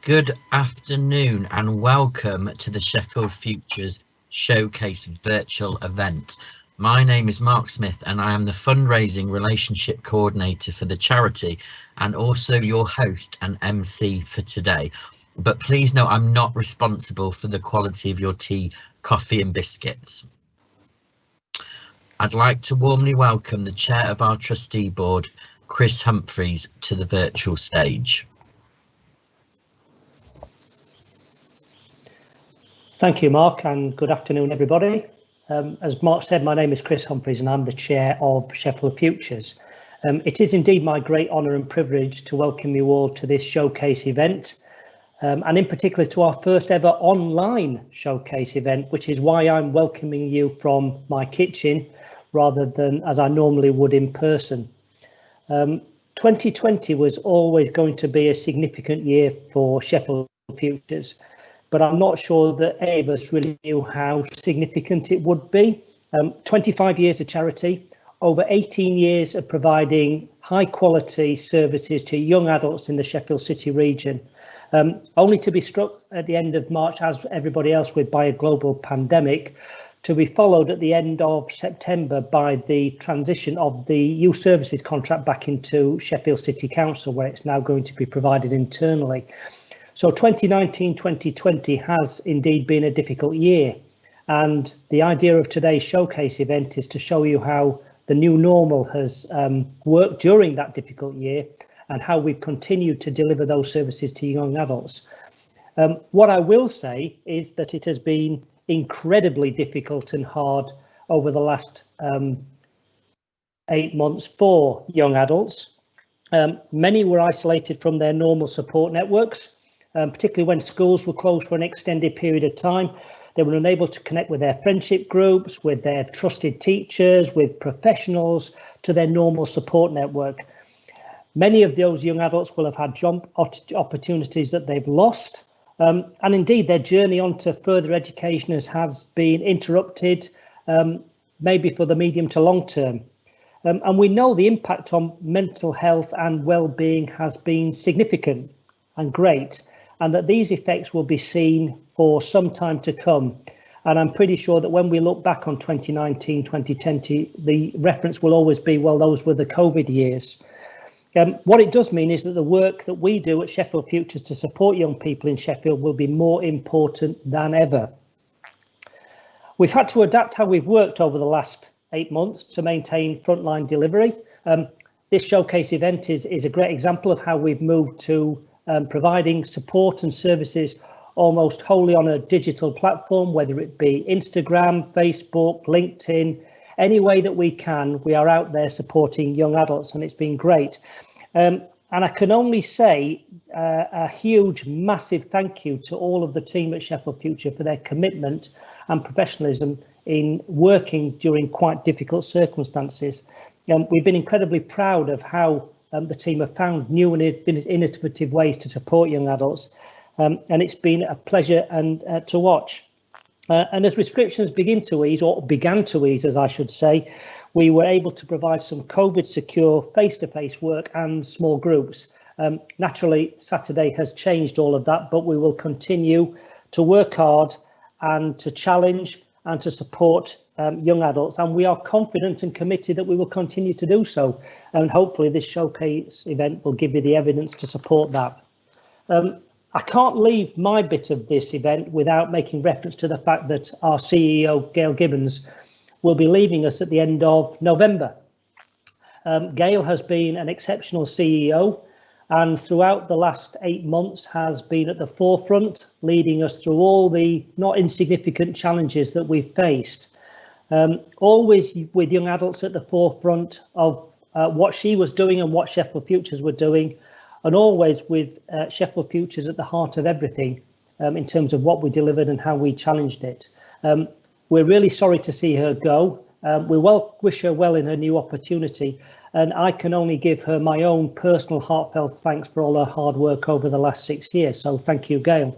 Good afternoon and welcome to the Sheffield Futures Showcase virtual event. My name is Mark Smith and I am the Fundraising Relationship Coordinator for the charity and also your host and MC for today. But please know I'm not responsible for the quality of your tea, coffee and biscuits. I'd like to warmly welcome the chair of our trustee board, Chris Humhreys, to the virtual stage. Thank you, Mark, and good afternoon, everybody. As Mark said, my name is Chris Humhreys and I'm the chair of Sheffield Futures. It is indeed my great honour and privilege to welcome you all to this showcase event, and in particular to our first ever online showcase event, which is why I'm welcoming you from my kitchen rather than as I normally would in person. 2020 was always going to be a significant year for Sheffield Futures, but I'm not sure that any of us really knew how significant it would be. 25 years of charity, over 18 years of providing high quality services to young adults in the Sheffield City region, only to be struck at the end of March, as everybody else with, by a global pandemic, to be followed at the end of September by the transition of the youth services contract back into Sheffield City Council, where it's now going to be provided internally. So 2019-2020 has indeed been a difficult year, and the idea of today's showcase event is to show you how the new normal has worked during that difficult year and how we've continued to deliver those services to young adults. What I will say is that it has been incredibly difficult and hard over the last 8 months for young adults. Many were isolated from their normal support networks. Particularly when schools were closed for an extended period of time. They were unable to connect with their friendship groups, with their trusted teachers, with professionals, to their normal support network. Many of those young adults will have had job opportunities that they've lost. And indeed, their journey on to further education has been interrupted, maybe for the medium to long term. And we know the impact on mental health and well-being has been significant and great, and that these effects will be seen for some time to come. And I'm pretty sure that when we look back on 2019, 2020, the reference will always be, well, those were the COVID years. What it does mean is that the work that we do at Sheffield Futures to support young people in Sheffield will be more important than ever. We've had to adapt how we've worked over the last 8 months to maintain frontline delivery. This showcase event is a great example of how we've moved to providing support and services almost wholly on a digital platform, whether it be Instagram, Facebook, LinkedIn, any way that we can, we are out there supporting young adults, and it's been great. And I can only say a huge, massive thank you to all of the team at Sheffield Future for their commitment and professionalism in working during quite difficult circumstances. We've been incredibly proud of how the team have found new and innovative ways to support young adults, and it's been a pleasure to watch. And as restrictions began to ease, as I should say, we were able to provide some COVID secure face-to-face work and small groups. Naturally, Saturday has changed all of that, but we will continue to work hard and to challenge and to support young adults, and we are confident and committed that we will continue to do so, and hopefully this showcase event will give you the evidence to support that. I can't leave my bit of this event without making reference to the fact that our CEO, Gail Gibbons, will be leaving us at the end of November. Gail has been an exceptional CEO, and throughout the last 8 months has been at the forefront, leading us through all the not insignificant challenges that we've faced. Always with young adults at the forefront of what she was doing and what Sheffield Futures were doing, and always with Sheffield Futures at the heart of everything in terms of what we delivered and how we challenged it. We're really sorry to see her go. We wish her well in her new opportunity, and I can only give her my own personal heartfelt thanks for all her hard work over the last 6 years. So thank you, Gail.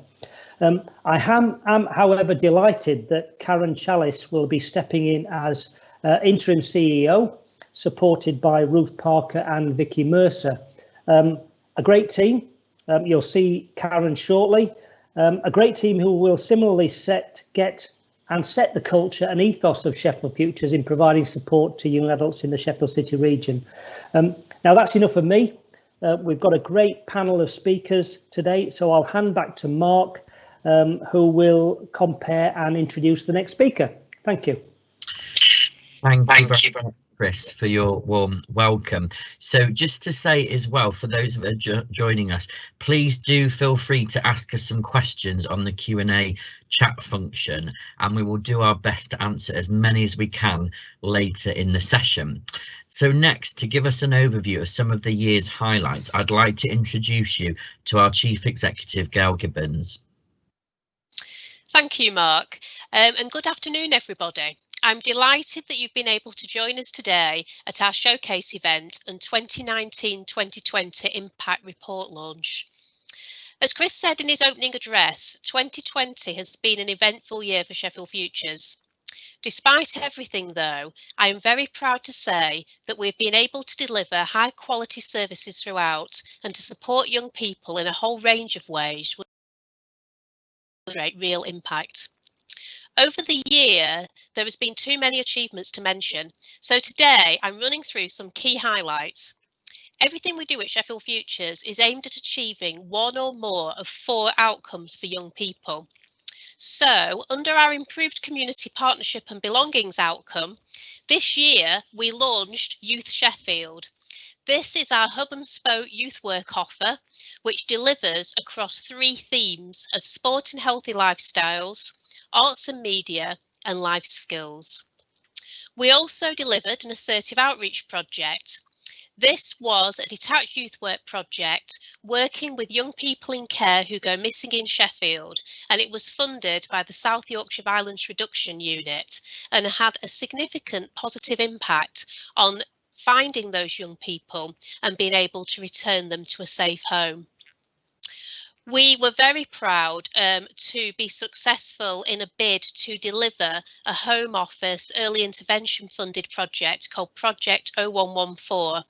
I am, however, delighted that Karen Challis will be stepping in as interim CEO, supported by Ruth Parker and Vicky Mercer. A great team, You'll see Karen shortly. A great team who will similarly set the culture and ethos of Sheffield Futures in providing support to young adults in the Sheffield City region. Now that's enough of me. We've got a great panel of speakers today, so I'll hand back to Mark, who will compare and introduce the next speaker. Thank you. Thank you very much, Chris, for your warm welcome. So just to say as well, for those that are joining us, please do feel free to ask us some questions on the Q&A chat function, and we will do our best to answer as many as we can later in the session. So next, to give us an overview of some of the year's highlights, I'd like to introduce you to our Chief Executive, Gail Gibbons. Thank you, Mark, and good afternoon, everybody. I'm delighted that you've been able to join us today at our showcase event and 2019-2020 Impact Report launch. As Chris said in his opening address, 2020 has been an eventful year for Sheffield Futures. Despite everything, though, I am very proud to say that we've been able to deliver high quality services throughout and to support young people in a whole range of ways with real impact. Over the year, there has been too many achievements to mention, so today I'm running through some key highlights. Everything we do at Sheffield Futures is aimed at achieving one or more of 4 outcomes for young people. So, under our improved community partnership and belongings outcome, this year we launched Youth Sheffield. This is our hub and spoke youth work offer, which delivers across 3 themes of sport and healthy lifestyles, arts and media, and life skills. We also delivered an assertive outreach project. This was a detached youth work project working with young people in care who go missing in Sheffield, and it was funded by the South Yorkshire Violence Reduction Unit and had a significant positive impact on finding those young people and being able to return them to a safe home. We were very proud to be successful in a bid to deliver a Home Office early intervention funded project called Project 0114,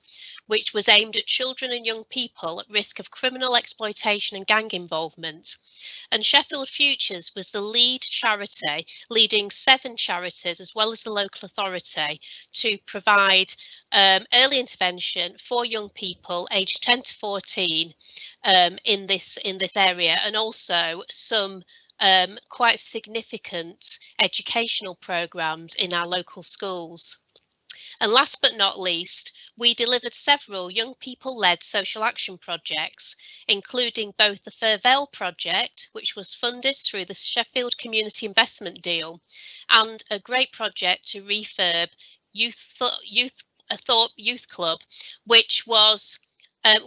which was aimed at children and young people at risk of criminal exploitation and gang involvement. And Sheffield Futures was the lead charity, leading 7 charities as well as the local authority to provide early intervention for young people aged 10 to 14 in this area, and also some quite significant educational programmes in our local schools. And last but not least, we delivered several young people-led social action projects, including both the Furvale project, which was funded through the Sheffield Community Investment Deal, and a great project to refurb Woodthorpe Youth Club, which was a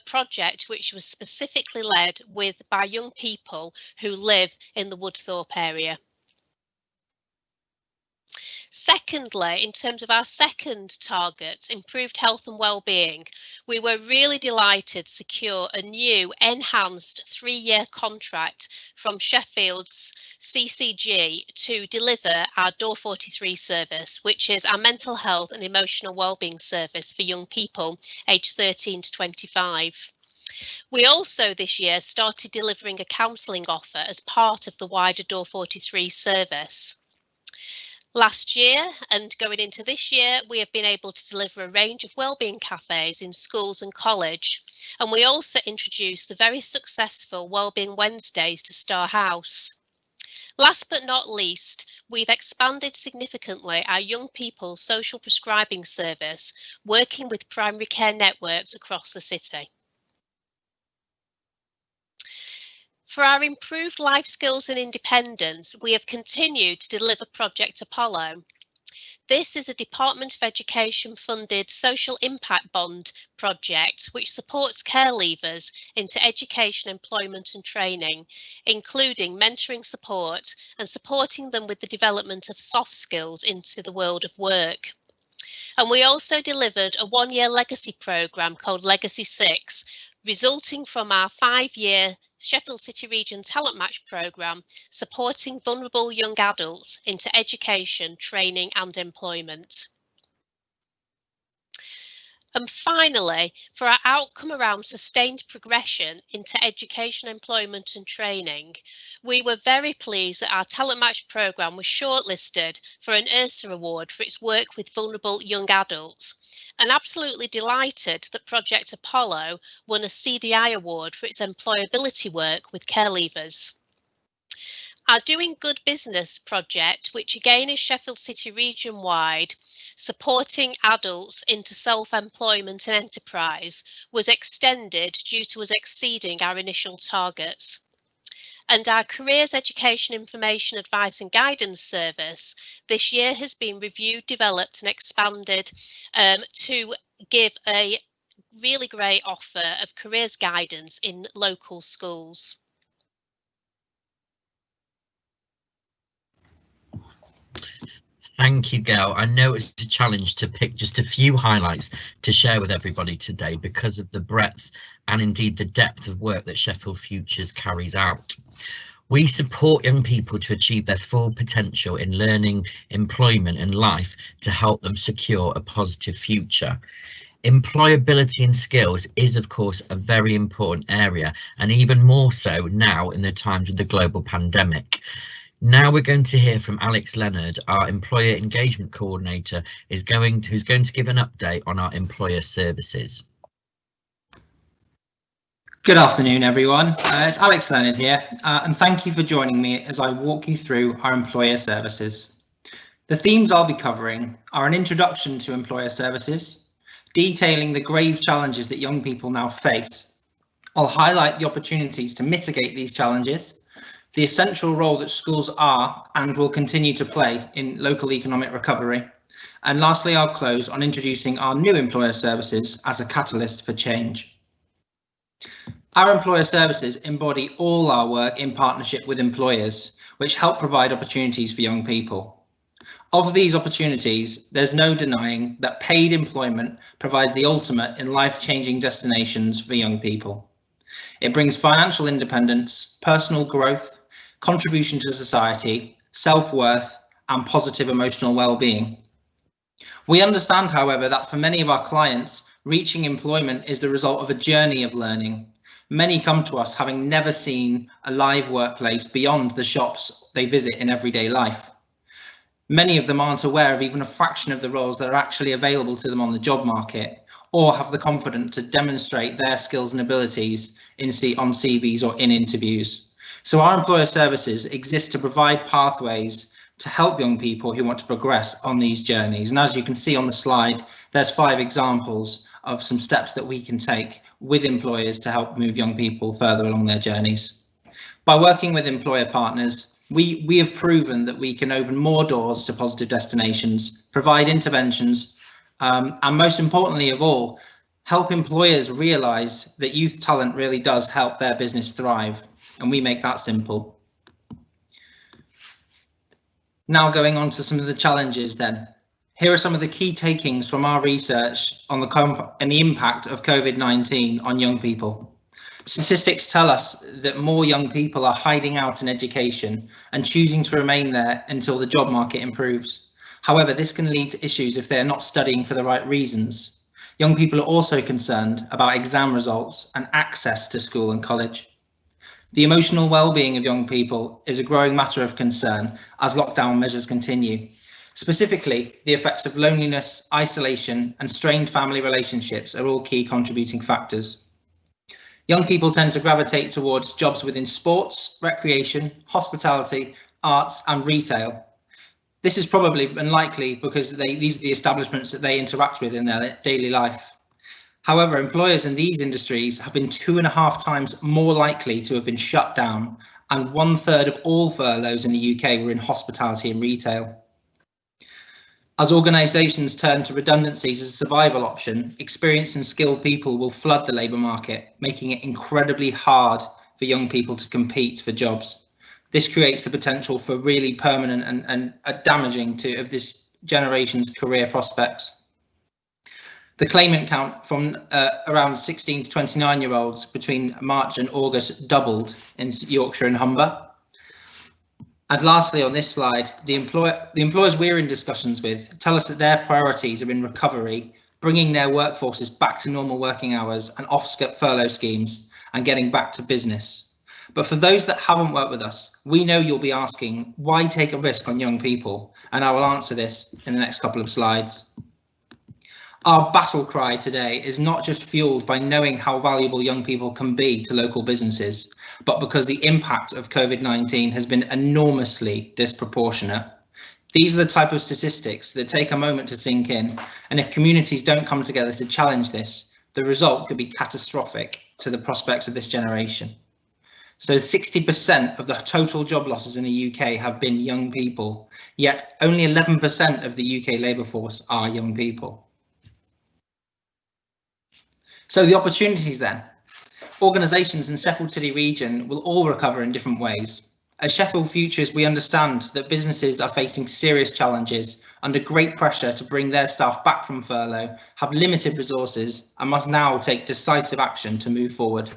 project which was specifically led by young people who live in the Woodthorpe area. Secondly, in terms of our second target, improved health and wellbeing, we were really delighted to secure a new enhanced 3-year contract from Sheffield's CCG to deliver our Door 43 service, which is our mental health and emotional wellbeing service for young people aged 13 to 25. We also this year started delivering a counselling offer as part of the wider Door 43 service. Last year and going into this year, we have been able to deliver a range of wellbeing cafes in schools and college, and we also introduced the very successful Wellbeing Wednesdays to Star House. Last but not least, we've expanded significantly our young people social prescribing service, working with primary care networks across the city. For our improved life skills and independence, we have continued to deliver Project Apollo. This is a Department of Education funded social impact bond project which supports care leavers into education, employment and training, including mentoring support and supporting them with the development of soft skills into the world of work. And we also delivered a 1-year legacy programme called Legacy 6, resulting from our 5-year Sheffield City Region Talent Match programme, supporting vulnerable young adults into education, training and employment. And finally, for our outcome around sustained progression into education, employment and training, we were very pleased that our Talent Match programme was shortlisted for an URSA award for its work with vulnerable young adults, and absolutely delighted that Project Apollo won a CDI award for its employability work with care leavers. Our Doing Good Business project, which again is Sheffield City region wide, supporting adults into self-employment and enterprise, was extended due to us exceeding our initial targets. And our Careers Education Information Advice and Guidance Service this year has been reviewed, developed and expanded to give a really great offer of careers guidance in local schools. Thank you, Gail. I know it's a challenge to pick just a few highlights to share with everybody today because of the breadth and indeed the depth of work that Sheffield Futures carries out. We support young people to achieve their full potential in learning, employment and life to help them secure a positive future. Employability and skills is, of course, a very important area, and even more so now in the times of the global pandemic. Now we're going to hear from Leonard, our Employer Engagement Coordinator, who's going to give an update on our employer services. Good afternoon, everyone. It's Leonard here, and thank you for joining me as I walk you through our employer services. The themes I'll be covering are an introduction to employer services, detailing the grave challenges that young people now face. I'll highlight the opportunities to mitigate these challenges, the essential role that schools are and will continue to play in local economic recovery. And lastly, I'll close on introducing our new employer services as a catalyst for change. Our employer services embody all our work in partnership with employers, which help provide opportunities for young people. Of these opportunities, there's no denying that paid employment provides the ultimate in life-changing destinations for young people. It brings financial independence, personal growth, contribution to society, self-worth, and positive emotional well-being. We understand, however, that for many of our clients, reaching employment is the result of a journey of learning. Many come to us having never seen a live workplace beyond the shops they visit in everyday life. Many of them aren't aware of even a fraction of the roles that are actually available to them on the job market, or have the confidence to demonstrate their skills and abilities on CVs or in interviews. So our employer services exist to provide pathways to help young people who want to progress on these journeys. And as you can see on the slide, there's 5 examples of some steps that we can take with employers to help move young people further along their journeys. By working with employer partners, we have proven that we can open more doors to positive destinations, provide interventions, and most importantly of all, help employers realise that youth talent really does help their business thrive. And we make that simple. Now going on to some of the challenges then. Here are some of the key takings from our research on the impact of COVID-19 on young people. Statistics tell us that more young people are hiding out in education and choosing to remain there until the job market improves. However, this can lead to issues if they're not studying for the right reasons. Young people are also concerned about exam results and access to school and college. The emotional well-being of young people is a growing matter of concern as lockdown measures continue. Specifically, the effects of loneliness, isolation, and strained family relationships are all key contributing factors. Young people tend to gravitate towards jobs within sports, recreation, hospitality, arts, and retail. This is probably unlikely because these are the establishments that they interact with in their daily life. However, employers in these industries have been 2.5 times more likely to have been shut down, and 1/3 of all furloughs in the UK were in hospitality and retail. As organisations turn to redundancies as a survival option, experienced and skilled people will flood the labour market, making it incredibly hard for young people to compete for jobs. This creates the potential for really permanent and damaging of this generation's career prospects. The claimant count from around 16 to 29-year-olds between March and August doubled in Yorkshire and Humber. And lastly, on this slide, the employers we're in discussions with tell us that their priorities are in recovery bringing their workforces back to normal working hours and off furlough schemes and getting back to business. But for those that haven't worked with us, we know you'll be asking, why take a risk on young people? And I will answer this in the next couple of slides. Our battle cry today is not just fueled by knowing how valuable young people can be to local businesses, but because the impact of COVID-19 has been enormously disproportionate. These are the type of statistics that take a moment to sink in, and if communities don't come together to challenge this, the result could be catastrophic to the prospects of this generation. So 60% of the total job losses in the UK have been young people, yet only 11% of the UK labour force are young people. So the opportunities then. Organisations in Sheffield City region will all recover in different ways. At Sheffield Futures, we understand that businesses are facing serious challenges, under great pressure to bring their staff back from furlough, have limited resources and must now take decisive action to move forward.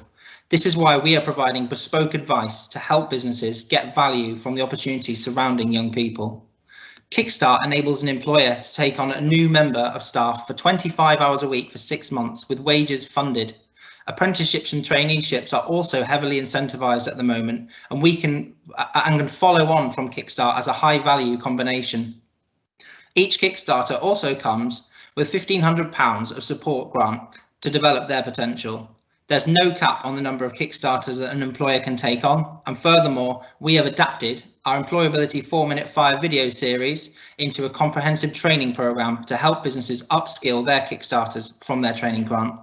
This is why we are providing bespoke advice to help businesses get value from the opportunities surrounding young people. Kickstart enables an employer to take on a new member of staff for 25 hours a week for 6 months with wages funded. Apprenticeships and traineeships are also heavily incentivised at the moment, and we can follow on from Kickstart as a high value combination. Each Kickstarter also comes with £1,500 of support grant to develop their potential. There's no cap on the number of Kickstarters that an employer can take on, and furthermore, we have adapted our Employability 4-Minute Fire video series into a comprehensive training programme to help businesses upskill their Kickstarters from their training grant.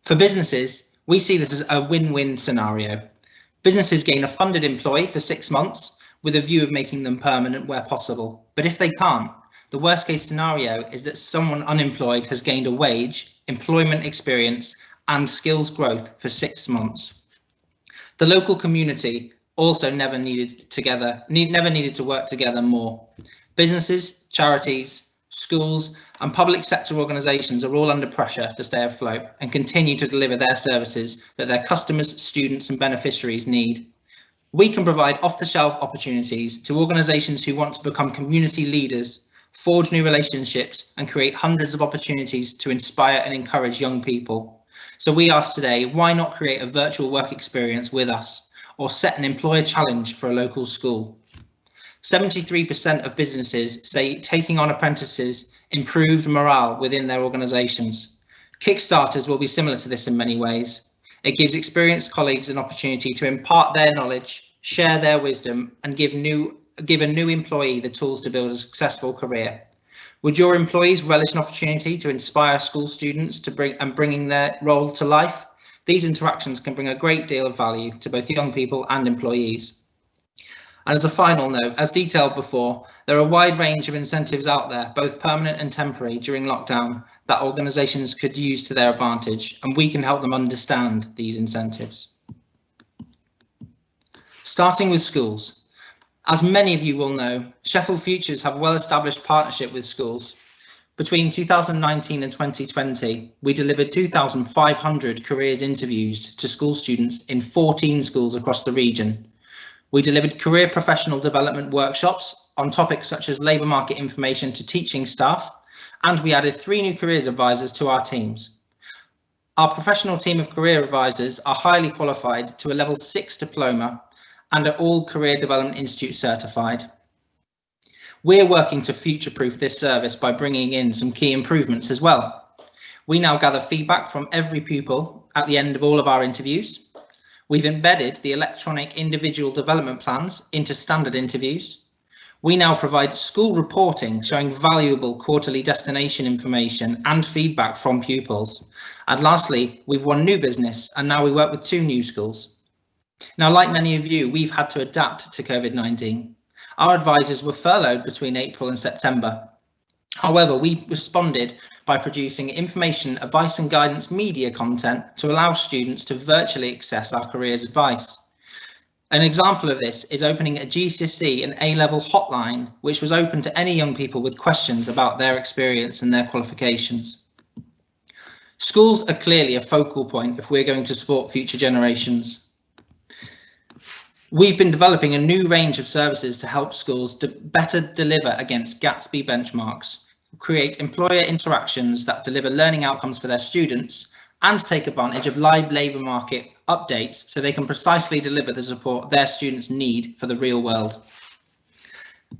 For businesses, we see this as a win-win scenario. Businesses gain a funded employee for 6 months with a view of making them permanent where possible. But if they can't, the worst case scenario is that someone unemployed has gained a wage, employment experience, and skills growth for 6 months. The local community also never needed to work together more. Businesses, charities, schools and public sector organisations are all under pressure to stay afloat and continue to deliver their services that their customers, students and beneficiaries need. We can provide off-the-shelf opportunities to organisations who want to become community leaders, forge new relationships and create hundreds of opportunities to inspire and encourage young people. So we ask today, why not create a virtual work experience with us or set an employer challenge for a local school? 73% of businesses say taking on apprentices improved morale within their organisations. Kickstarters will be similar to this in many ways. It gives experienced colleagues an opportunity to impart their knowledge, share their wisdom and give a new employee the tools to build a successful career. Would your employees relish an opportunity to inspire school students to bringing their role to life? These interactions can bring a great deal of value to both young people and employees. And as a final note, as detailed before, there are a wide range of incentives out there, both permanent and temporary during lockdown, that organisations could use to their advantage, and we can help them understand these incentives. Starting with schools. As many of you will know, Sheffield Futures have a well-established partnership with schools. Between 2019 and 2020, we delivered 2,500 careers interviews to school students in 14 schools across the region. We delivered career professional development workshops on topics such as labour market information to teaching staff, and we added 3 new careers advisors to our teams. Our professional team of career advisors are highly qualified to a level 6 diploma and are all Career Development Institute certified. We're working to future-proof this service by bringing in some key improvements as well. We now gather feedback from every pupil at the end of all of our interviews. We've embedded the electronic individual development plans into standard interviews. We now provide school reporting showing valuable quarterly destination information and feedback from pupils. And lastly, we've won new business and now we work with 2 new schools. Now, like many of you, we've had to adapt to COVID-19. Our advisors were furloughed between April and September. However, we responded by producing information, advice and guidance media content to allow students to virtually access our careers advice. An example of this is opening a GCSE and A-level hotline, which was open to any young people with questions about their experience and their qualifications. Schools are clearly a focal point if we're going to support future generations. We've been developing a new range of services to help schools to better deliver against Gatsby benchmarks. create employer interactions that deliver learning outcomes for their students and take advantage of live labour market updates so they can precisely deliver the support their students need for the real world.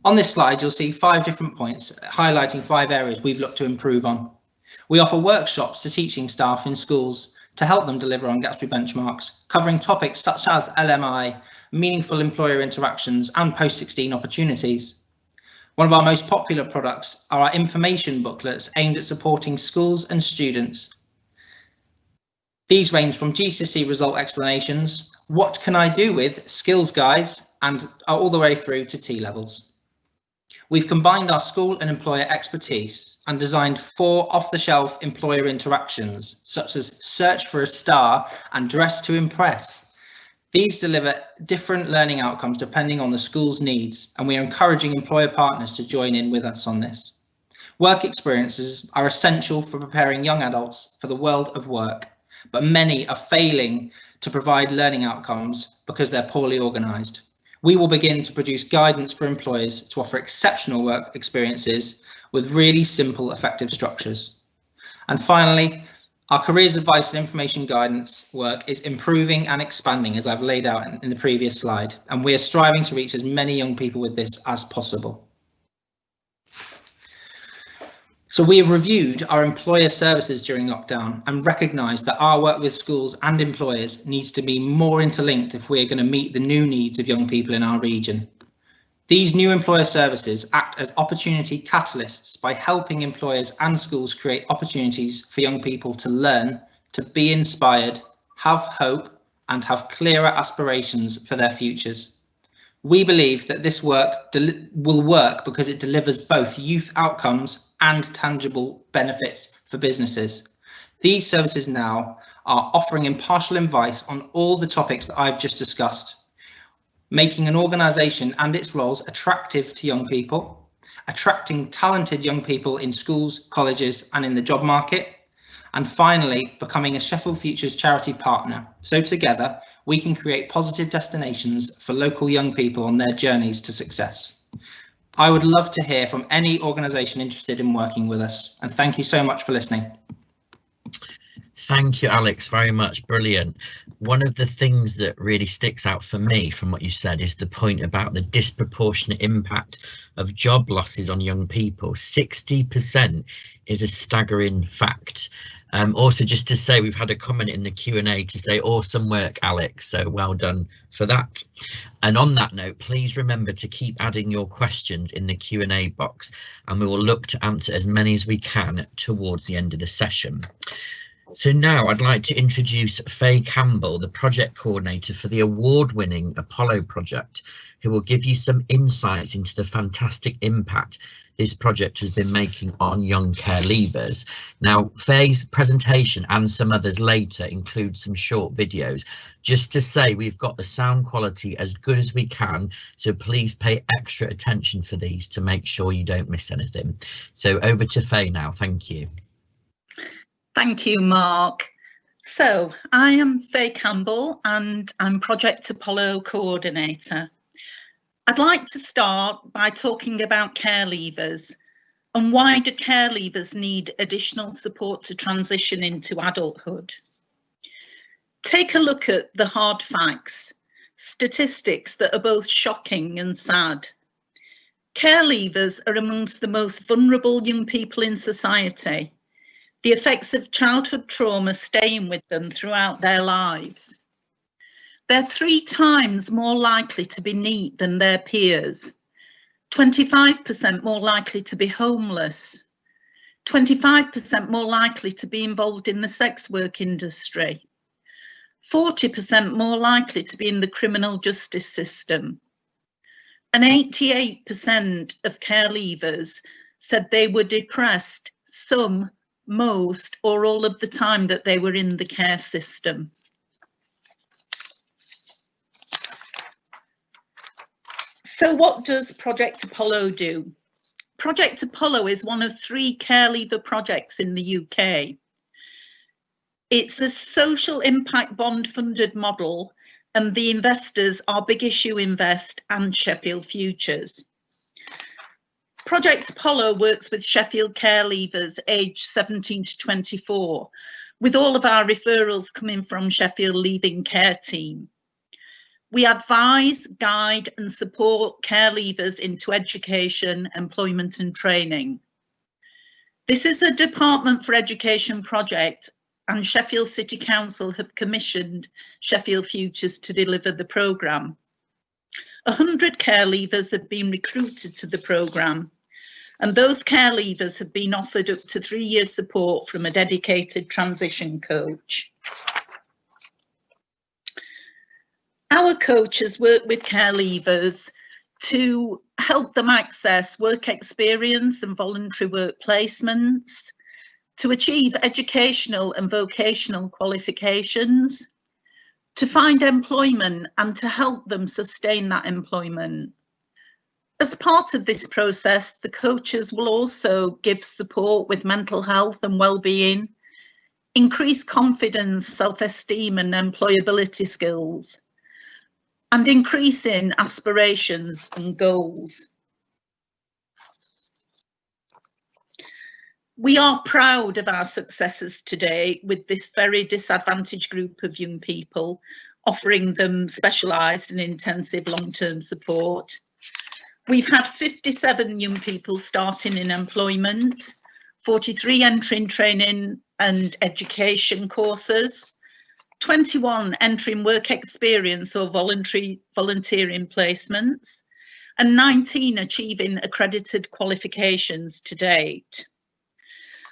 On this slide, you'll see 5 different points highlighting 5 areas we've looked to improve on. We offer workshops to teaching staff in schools to help them deliver on Gatsby benchmarks, covering topics such as LMI, meaningful employer interactions and post-16 opportunities. One of our most popular products are our information booklets aimed at supporting schools and students. These range from GCSE result explanations, what can I do with, skills guides, and all the way through to T-levels. We've combined our school and employer expertise and designed 4 off-the-shelf employer interactions, such as search for a star and dress to impress. These deliver different learning outcomes depending on the school's needs, and we are encouraging employer partners to join in with us on this. Work experiences are essential for preparing young adults for the world of work, but many are failing to provide learning outcomes because they're poorly organised. We will begin to produce guidance for employers to offer exceptional work experiences with really simple, effective structures. And finally, our careers advice and information guidance work is improving and expanding, as I've laid out in the previous slide, and we are striving to reach as many young people with this as possible. So we have reviewed our employer services during lockdown and recognised that our work with schools and employers needs to be more interlinked if we're going to meet the new needs of young people in our region. These new employer services act as opportunity catalysts by helping employers and schools create opportunities for young people to learn, to be inspired, have hope, and have clearer aspirations for their futures. We believe that this work will work because it delivers both youth outcomes and tangible benefits for businesses. These services now are offering impartial advice on all the topics that I've just discussed, making an organisation and its roles attractive to young people, attracting talented young people in schools, colleges and in the job market, and finally becoming a Sheffield Futures charity partner. So together we can create positive destinations for local young people on their journeys to success. I would love to hear from any organisation interested in working with us, and thank you so much for listening. Thank you, Alex, very much. Brilliant. One of the things that really sticks out for me from what you said is the point about the disproportionate impact of job losses on young people. 60% is a staggering fact. Also, just to say, we've had a comment in the Q&A to say awesome work, Alex, so well done for that. And on that note, please remember to keep adding your questions in the Q&A box, and we will look to answer as many as we can towards the end of the session. So now I'd like to introduce Faye Campbell, the project coordinator for the award-winning Apollo project, who will give you some insights into the fantastic impact this project has been making on young care leavers. Now, Faye's presentation and some others later include some short videos. Just to say, we've got the sound quality as good as we can, so please pay extra attention for these to make sure you don't miss anything. So over to Faye now. Thank you. Thank you, Mark. So I am Faye Campbell and I'm Project Apollo Coordinator. I'd like to start by talking about care leavers and why do care leavers need additional support to transition into adulthood. Take a look at the hard facts, statistics that are both shocking and sad. Care leavers are amongst the most vulnerable young people in society. The effects of childhood trauma staying with them throughout their lives. They're 3 times more likely to be neat than their peers, 25% more likely to be homeless, 25% more likely to be involved in the sex work industry, 40% more likely to be in the criminal justice system, and 88% of care leavers said they were depressed some, most, or all of the time that they were in the care system. So what does Project Apollo do? Project Apollo is one of 3 care leaver projects in the UK. It's a social impact bond funded model, and the investors are Big Issue Invest and Sheffield Futures. Project Apollo works with Sheffield care leavers aged 17 to 24, with all of our referrals coming from Sheffield Leaving Care Team. We advise, guide and support care leavers into education, employment and training. This is a Department for Education project, and Sheffield City Council have commissioned Sheffield Futures to deliver the programme. 100 care leavers have been recruited to the programme, and those care leavers have been offered up to 3 years support from a dedicated transition coach. Our coaches work with care leavers to help them access work experience and voluntary work placements, to achieve educational and vocational qualifications, to find employment and to help them sustain that employment. As part of this process, the coaches will also give support with mental health and well-being, increase confidence, self-esteem and employability skills, and increasing aspirations and goals. We are proud of our successes today with this very disadvantaged group of young people, offering them specialised and intensive long-term support. We've had 57 young people starting in employment, 43 entering training and education courses, 21 entering work experience or volunteering placements, and 19 achieving accredited qualifications to date.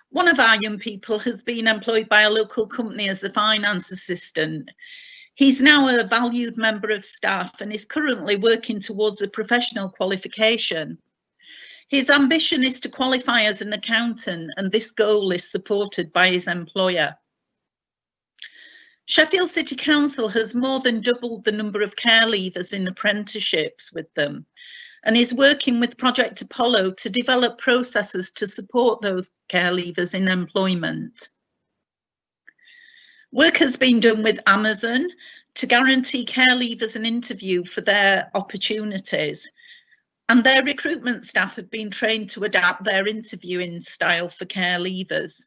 One of our young people has been employed by a local company as a finance assistant. He's now a valued member of staff and is currently working towards a professional qualification. His ambition is to qualify as an accountant, and this goal is supported by his employer. Sheffield City Council has more than doubled the number of care leavers in apprenticeships with them, and is working with Project Apollo to develop processes to support those care leavers in employment. Work has been done with Amazon to guarantee care leavers an interview for their opportunities, and their recruitment staff have been trained to adapt their interviewing style for care leavers.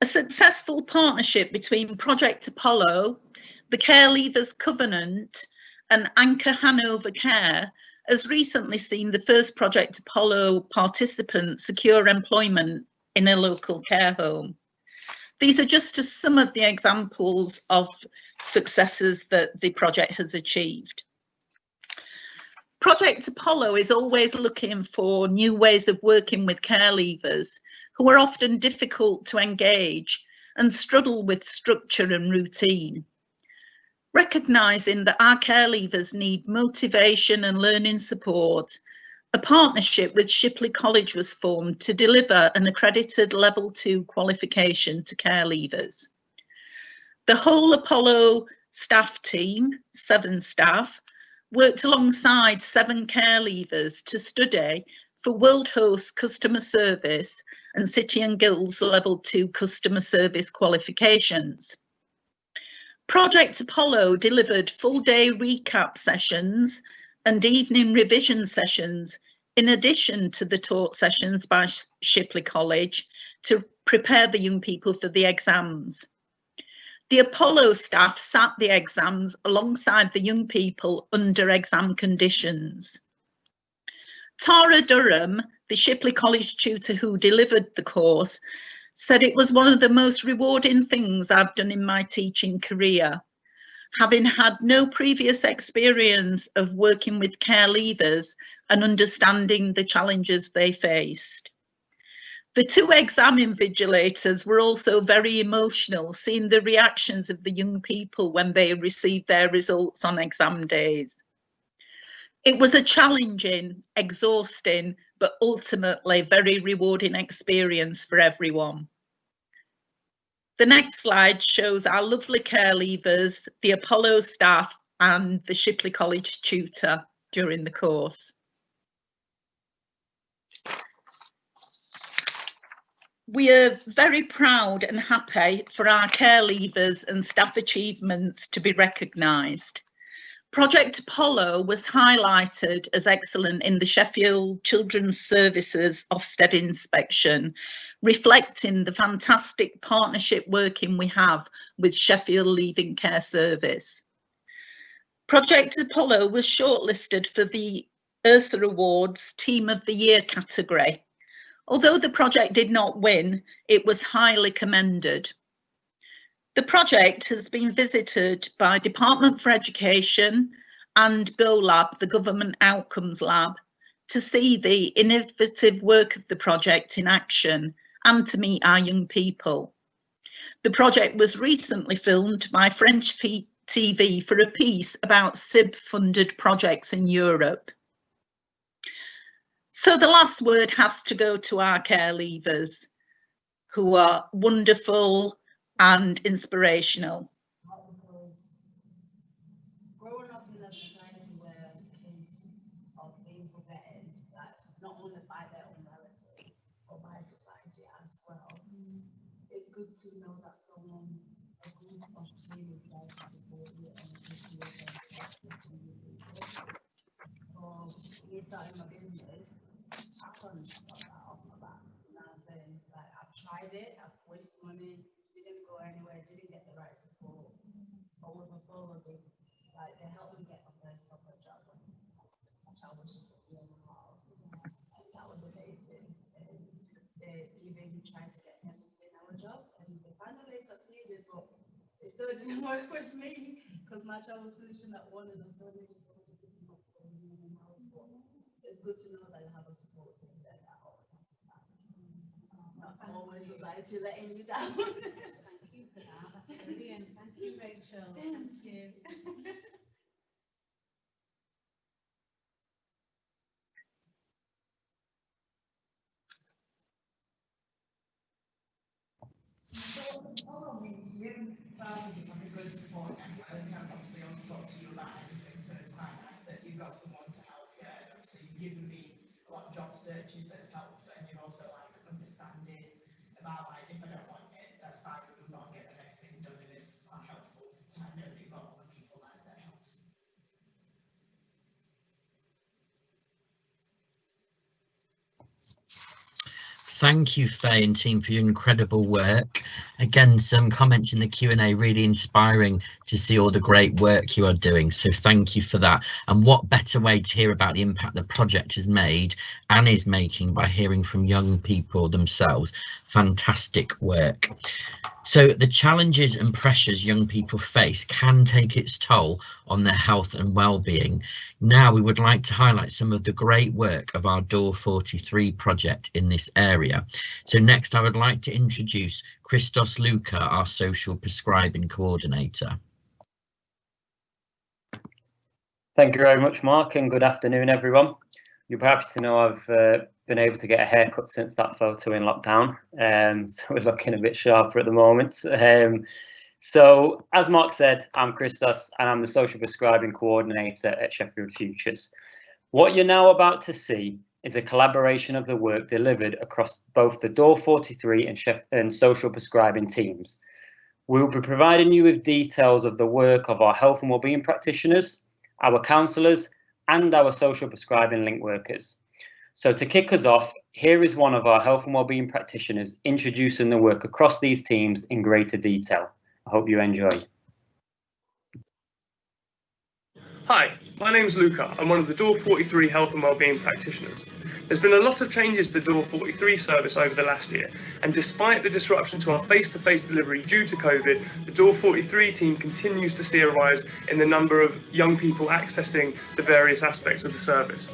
A successful partnership between Project Apollo, the Care Leavers Covenant and Anchor Hanover Care has recently seen the first Project Apollo participants secure employment in a local care home. These are just some of the examples of successes that the project has achieved. Project Apollo is always looking for new ways of working with care leavers who are often difficult to engage and struggle with structure and routine. Recognising that our care leavers need motivation and learning support, a partnership with Shipley College was formed to deliver an accredited Level 2 qualification to care leavers. The whole Apollo staff team, 7 staff, worked alongside 7 care leavers to study for World Host Customer Service and City and Guilds Level 2 Customer Service qualifications. Project Apollo delivered full-day recap sessions and evening revision sessions in addition to the taught sessions by Shipley College to prepare the young people for the exams. The Apollo staff sat the exams alongside the young people under exam conditions. Tara Durham, the Shipley College tutor who delivered the course, said it was one of the most rewarding things I've done in my teaching career, having had no previous experience of working with care leavers and understanding the challenges they faced. The 2 exam invigilators were also very emotional, seeing the reactions of the young people when they received their results on exam days. It was a challenging, exhausting, but ultimately very rewarding experience for everyone. The next slide shows our lovely care leavers, the Apollo staff and the Shipley College tutor during the course. We are very proud and happy for our care leavers and staff achievements to be recognised. Project Apollo was highlighted as excellent in the Sheffield Children's Services Ofsted inspection, reflecting the fantastic partnership working we have with Sheffield Leaving Care Service. Project Apollo was shortlisted for the Ursa Awards Team of the Year category. Although the project did not win, it was highly commended. The project has been visited by Department for Education and GoLab, the Government Outcomes Lab, to see the innovative work of the project in action and to meet our young people. The project was recently filmed by French TV for a piece about SIB-funded projects in Europe. So the last word has to go to our care leavers, who are wonderful and inspirational. Growing up in a society where kids are being forgotten, like not only by their own relatives, but by society as well, it's good to know that someone, a group of team is there to support you and assist you for me starting my business. I couldn't stop that off my back. You know what I'm saying? Like, I've tried it, I've wasted money, didn't go anywhere, didn't get the right support. But with Apollo, they helped me get my first proper job. My child was just a year and a half, and that was amazing. And they even tried to get me a 16-hour job, and they finally succeeded, but it still didn't work with me because my child was finishing at 1 and I still needed to go to pick him up for me in the house. But it's good to know that you have a support team there that always has your back. Not always society letting you down. Thank you for that. That's brilliant. Thank you, Rachel. Thank you. So all means you just have a good support network, and obviously I'm sort of you about everything, so it's quite nice that you've got someone to help you. And obviously you've given me a lot of job searches that's helped, and you've also like understanding about like if I don't want it, that's fine, but we've got to get the next thing done, and it's quite helpful to know that you've got other people like that helps. Thank you, Faye and team, for your incredible work. Again, some comments in the Q&A, really inspiring to see all the great work you are doing. So thank you for that. And what better way to hear about the impact the project has made and is making by hearing from young people themselves. Fantastic work. So the challenges and pressures young people face can take its toll on their health and well-being. Now we would like to highlight some of the great work of our Door 43 project in this area. So next I would like to introduce Christos Louca, our Social Prescribing Coordinator. Thank you very much, Mark, and good afternoon, everyone. You'll be happy to know I've been able to get a haircut since that photo in lockdown, so we're looking a bit sharper at the moment. So, as Mark said, I'm Christos and I'm the Social Prescribing Coordinator at Sheffield Futures. What you're now about to see is a collaboration of the work delivered across both the Door 43 and Social Prescribing teams. We'll be providing you with details of the work of our health and wellbeing practitioners, our counsellors, and our social prescribing link workers. So to kick us off, here is one of our health and wellbeing practitioners introducing the work across these teams in greater detail. I hope you enjoy. Hi, my name's Luca. I'm one of the Door 43 health and wellbeing practitioners. There's been a lot of changes to the Door 43 service over the last year, and despite the disruption to our face-to-face delivery due to COVID, the Door 43 team continues to see a rise in the number of young people accessing the various aspects of the service.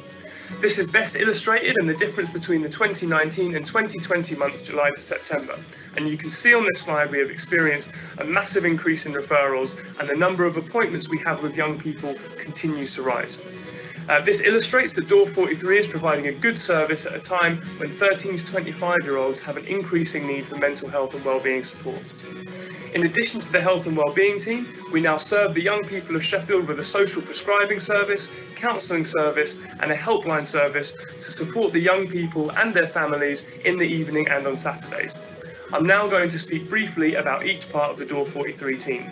This is best illustrated in the difference between the 2019 and 2020 months, July to September. And you can see on this slide we have experienced a massive increase in referrals, and the number of appointments we have with young people continues to rise. This illustrates that Door 43 is providing a good service at a time when 13 to 25-year-olds have an increasing need for mental health and wellbeing support. In addition to the health and wellbeing team, we now serve the young people of Sheffield with a social prescribing service, counselling service and a helpline service to support the young people and their families in the evening and on Saturdays. I'm now going to speak briefly about each part of the Door 43 team.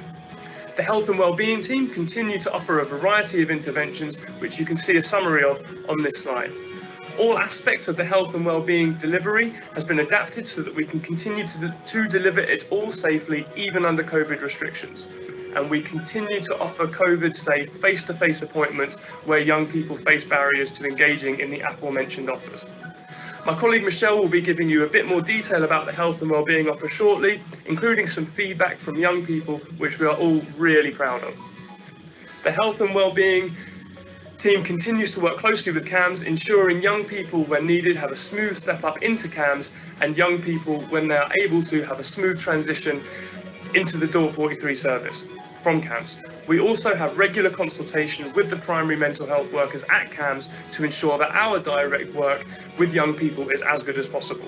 The health and wellbeing team continue to offer a variety of interventions, which you can see a summary of on this slide. All aspects of the health and wellbeing delivery has been adapted so that we can continue to deliver it all safely, even under COVID restrictions. And we continue to offer COVID-safe face-to-face appointments where young people face barriers to engaging in the aforementioned offers. My colleague Michelle will be giving you a bit more detail about the health and wellbeing offer shortly, including some feedback from young people, which we are all really proud of. The health and wellbeing team continues to work closely with CAMS, ensuring young people, when needed, have a smooth step up into CAMS, and young people, when they are able to, have a smooth transition into the Door 43 service from CAMS. We also have regular consultation with the primary mental health workers at CAMS to ensure that our direct work with young people is as good as possible.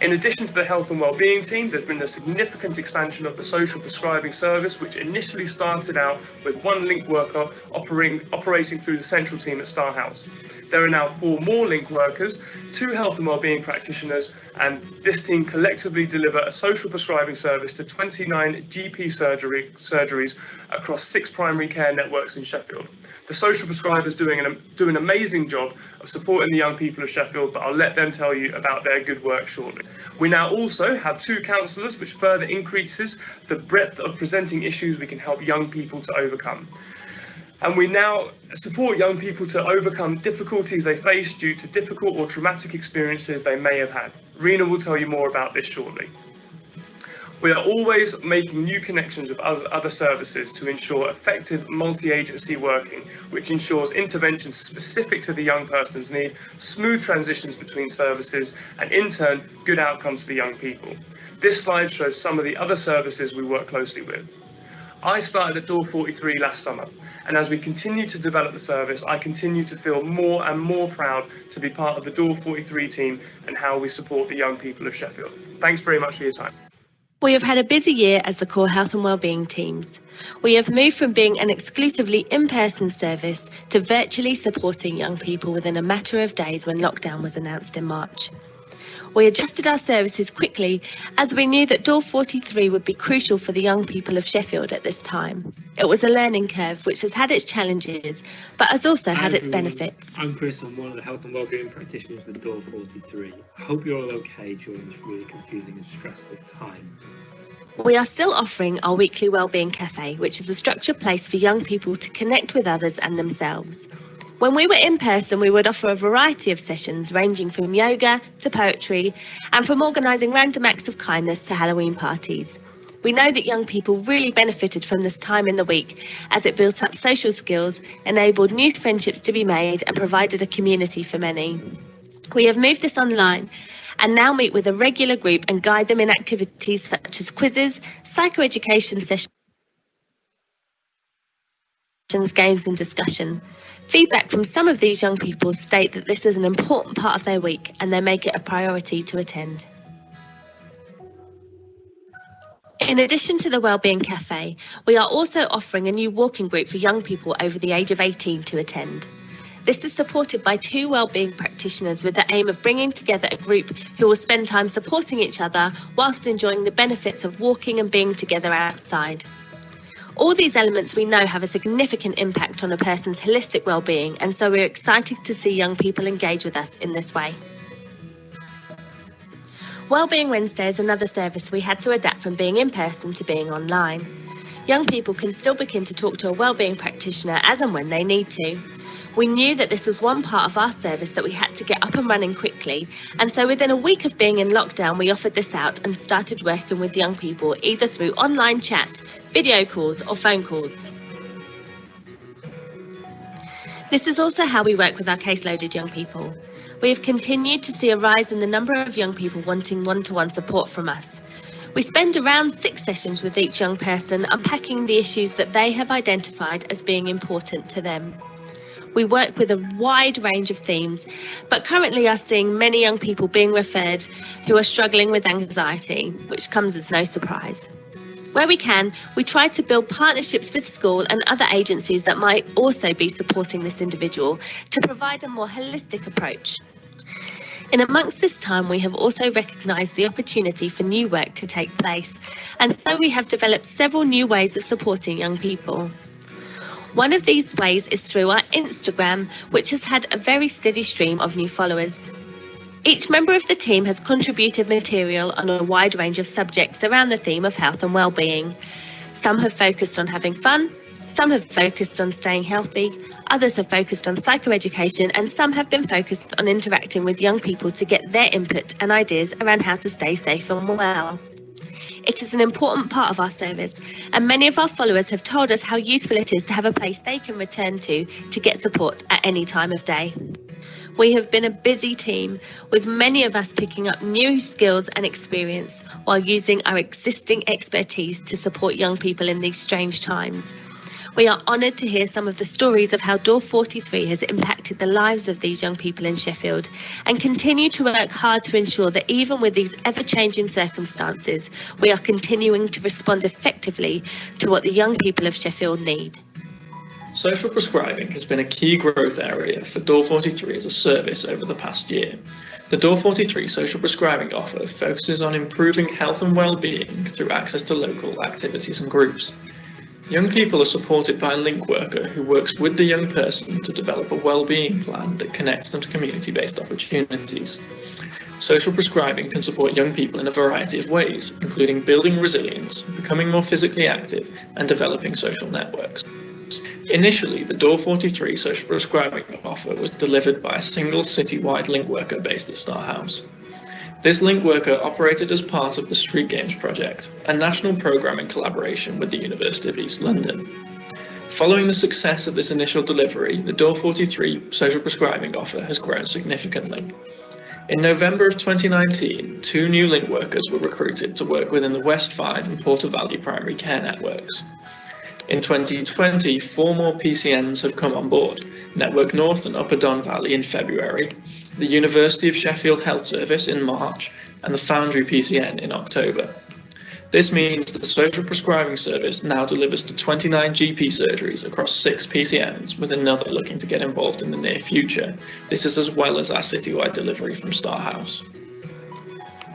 In addition to the health and wellbeing team, there's been a significant expansion of the social prescribing service, which initially started out with one link worker operating through the central team at Star House. There are now 4 more link workers, 2 health and wellbeing practitioners, and this team collectively deliver a social prescribing service to 29 GP surgeries across 6 primary care networks in Sheffield. The social prescribers do an amazing job of supporting the young people of Sheffield, but I'll let them tell you about their good work shortly. We now also have 2 counsellors, which further increases the breadth of presenting issues we can help young people to overcome. And we now support young people to overcome difficulties they face due to difficult or traumatic experiences they may have had. Rena will tell you more about this shortly. We are always making new connections with other services to ensure effective multi-agency working, which ensures interventions specific to the young person's need, smooth transitions between services, and in turn, good outcomes for young people. This slide shows some of the other services we work closely with. I started at Door 43 last summer, and as we continue to develop the service, I continue to feel more and more proud to be part of the Door 43 team and how we support the young people of Sheffield. Thanks very much for your time. We have had a busy year as the core health and wellbeing teams. We have moved from being an exclusively in-person service to virtually supporting young people within a matter of days when lockdown was announced in March. We adjusted our services quickly as we knew that Door 43 would be crucial for the young people of Sheffield at this time. It was a learning curve which has had its challenges but has also had its benefits. I'm Chris, I'm one of the health and wellbeing practitioners with Door 43. I hope you're all okay during this really confusing and stressful time. We are still offering our weekly Wellbeing Cafe, which is a structured place for young people to connect with others and themselves. When we were in person, we would offer a variety of sessions ranging from yoga to poetry and from organising random acts of kindness to Halloween parties. We know that young people really benefited from this time in the week as it built up social skills, enabled new friendships to be made and provided a community for many. We have moved this online and now meet with a regular group and guide them in activities such as quizzes, psychoeducation sessions, games and discussion. Feedback from some of these young people state that this is an important part of their week and they make it a priority to attend. In addition to the Wellbeing Cafe, we are also offering a new walking group for young people over the age of 18 to attend. This is supported by 2 wellbeing practitioners with the aim of bringing together a group who will spend time supporting each other whilst enjoying the benefits of walking and being together outside. All these elements we know have a significant impact on a person's holistic well-being, and so we're excited to see young people engage with us in this way. Wellbeing Wednesday is another service we had to adapt from being in person to being online. Young people can still begin to talk to a wellbeing practitioner as and when they need to. We knew that this was one part of our service that we had to get up and running quickly, and so within a week of being in lockdown we offered this out and started working with young people either through online chat, video calls or phone calls. This is also how we work with our caseloaded young people. We have continued to see a rise in the number of young people wanting one-to-one support from us. We spend around 6 sessions with each young person unpacking the issues that they have identified as being important to them. We work with a wide range of themes, but currently are seeing many young people being referred who are struggling with anxiety, which comes as no surprise. Where we can, we try to build partnerships with school and other agencies that might also be supporting this individual to provide a more holistic approach. In amongst this time, we have also recognised the opportunity for new work to take place, and so we have developed several new ways of supporting young people. One of these ways is through our Instagram, which has had a very steady stream of new followers. Each member of the team has contributed material on a wide range of subjects around the theme of health and wellbeing. Some have focused on having fun, some have focused on staying healthy, others have focused on psychoeducation, and some have been focused on interacting with young people to get their input and ideas around how to stay safe and well. It is an important part of our service, and many of our followers have told us how useful it is to have a place they can return to get support at any time of day. We have been a busy team, with many of us picking up new skills and experience while using our existing expertise to support young people in these strange times. We are honoured to hear some of the stories of how Door 43 has impacted the lives of these young people in Sheffield, and continue to work hard to ensure that even with these ever-changing circumstances, we are continuing to respond effectively to what the young people of Sheffield need. Social prescribing has been a key growth area for Door 43 as a service over the past year. The Door 43 social prescribing offer focuses on improving health and well-being through access to local activities and groups. Young people are supported by a link worker who works with the young person to develop a wellbeing plan that connects them to community-based opportunities. Social prescribing can support young people in a variety of ways, including building resilience, becoming more physically active, and developing social networks. Initially, the Door 43 social prescribing offer was delivered by a single citywide link worker based at Star House. This link worker operated as part of the Street Games project, a national programme in collaboration with the University of East London. Following the success of this initial delivery, the Door 43 social prescribing offer has grown significantly. In November of 2019, 2 new link workers were recruited to work within the West 5 and Porter Valley primary care networks. In 2020, 4 more PCNs have come on board, Network North and Upper Don Valley in February, the University of Sheffield Health Service in March, and the Foundry PCN in October. This means that the social prescribing service now delivers to 29 GP surgeries across 6 PCNs, with another looking to get involved in the near future. This is as well as our citywide delivery from Star House.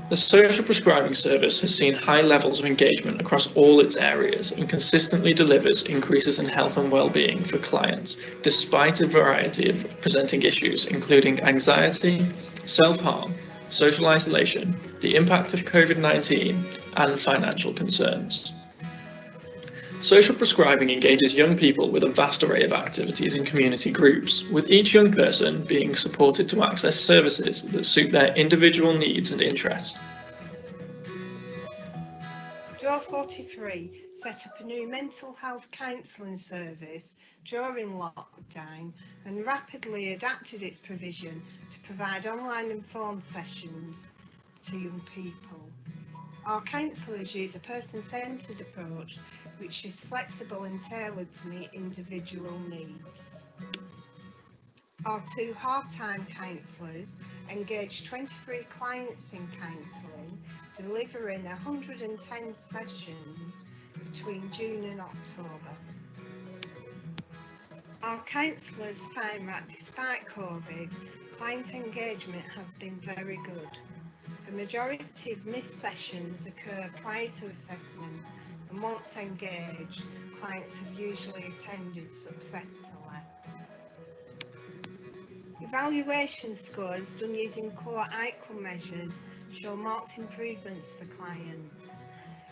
The social prescribing service has seen high levels of engagement across all its areas and consistently delivers increases in health and well-being for clients, despite a variety of presenting issues, including anxiety, self-harm, social isolation, the impact of COVID-19, and financial concerns. Social prescribing engages young people with a vast array of activities and community groups, with each young person being supported to access services that suit their individual needs and interests. Door 43 set up a new mental health counselling service during lockdown and rapidly adapted its provision to provide online informed sessions to young people. Our counsellors use a person-centred approach which is flexible and tailored to meet individual needs. Our 2 half-time counsellors engage 23 clients in counselling, delivering 110 sessions between June and October. Our counsellors find that despite COVID, client engagement has been very good. The majority of missed sessions occur prior to assessment, and once engaged, clients have usually attended successfully. Evaluation scores done using core outcome measures show marked improvements for clients.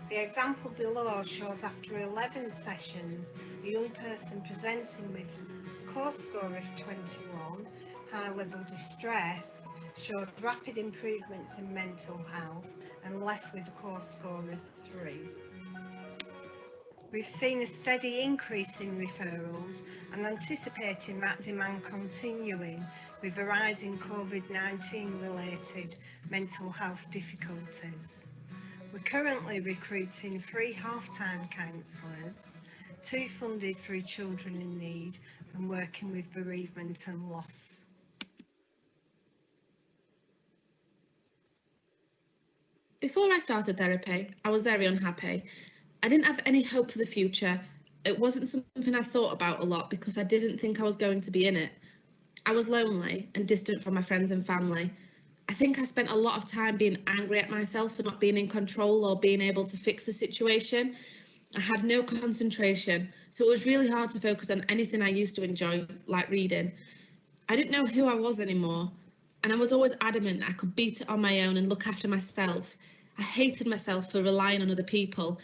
The example below shows after 11 sessions, a young person presenting with a core score of 21, high level distress, showed rapid improvements in mental health and left with a core score of 3. We've seen a steady increase in referrals and anticipating that demand continuing with a rise in COVID-19 related mental health difficulties. We're currently recruiting 3 half-time counsellors, 2 funded through Children in Need, and working with bereavement and loss. Before I started therapy, I was very unhappy. I didn't have any hope for the future. It wasn't something I thought about a lot because I didn't think I was going to be in it. I was lonely and distant from my friends and family. I think I spent a lot of time being angry at myself for not being in control or being able to fix the situation. I had no concentration, so it was really hard to focus on anything I used to enjoy, like reading. I didn't know who I was anymore, and I was always adamant I could beat it on my own and look after myself. I hated myself for relying on other people.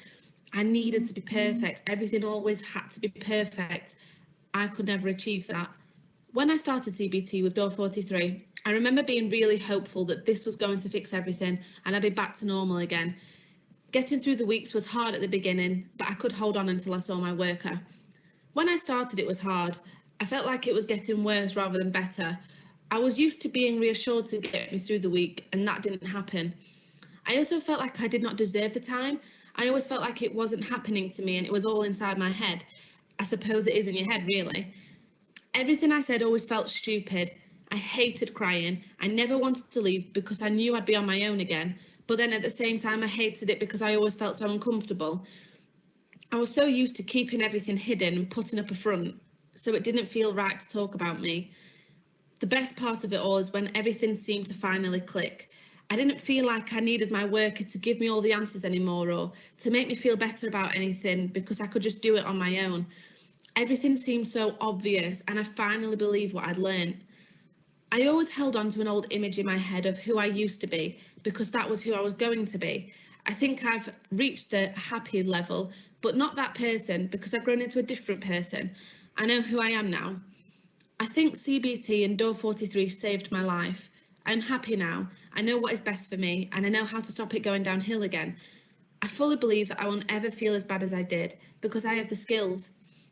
I needed to be perfect. Everything always had to be perfect. I could never achieve that. When I started CBT with Door 43, I remember being really hopeful that this was going to fix everything and I'd be back to normal again. Getting through the weeks was hard at the beginning, but I could hold on until I saw my worker. When I started, it was hard. I felt like it was getting worse rather than better. I was used to being reassured to get me through the week, and that didn't happen. I also felt like I did not deserve the time. I always felt like it wasn't happening to me and it was all inside my head. I suppose it is in your head, really. Everything I said always felt stupid. I hated crying. I never wanted to leave because I knew I'd be on my own again. But then at the same time, I hated it because I always felt so uncomfortable. I was so used to keeping everything hidden and putting up a front, so it didn't feel right to talk about me. The best part of it all is when everything seemed to finally click. I didn't feel like I needed my worker to give me all the answers anymore or to make me feel better about anything because I could just do it on my own. Everything seemed so obvious and I finally believed what I'd learned. I always held on to an old image in my head of who I used to be because that was who I was going to be. I think I've reached the happy level, but not that person because I've grown into a different person. I know who I am now. I think CBT and Door 43 saved my life. I'm happy now. I know what is best for me and I know how to stop it going downhill again. I fully believe that I won't ever feel as bad as I did because I have the skills.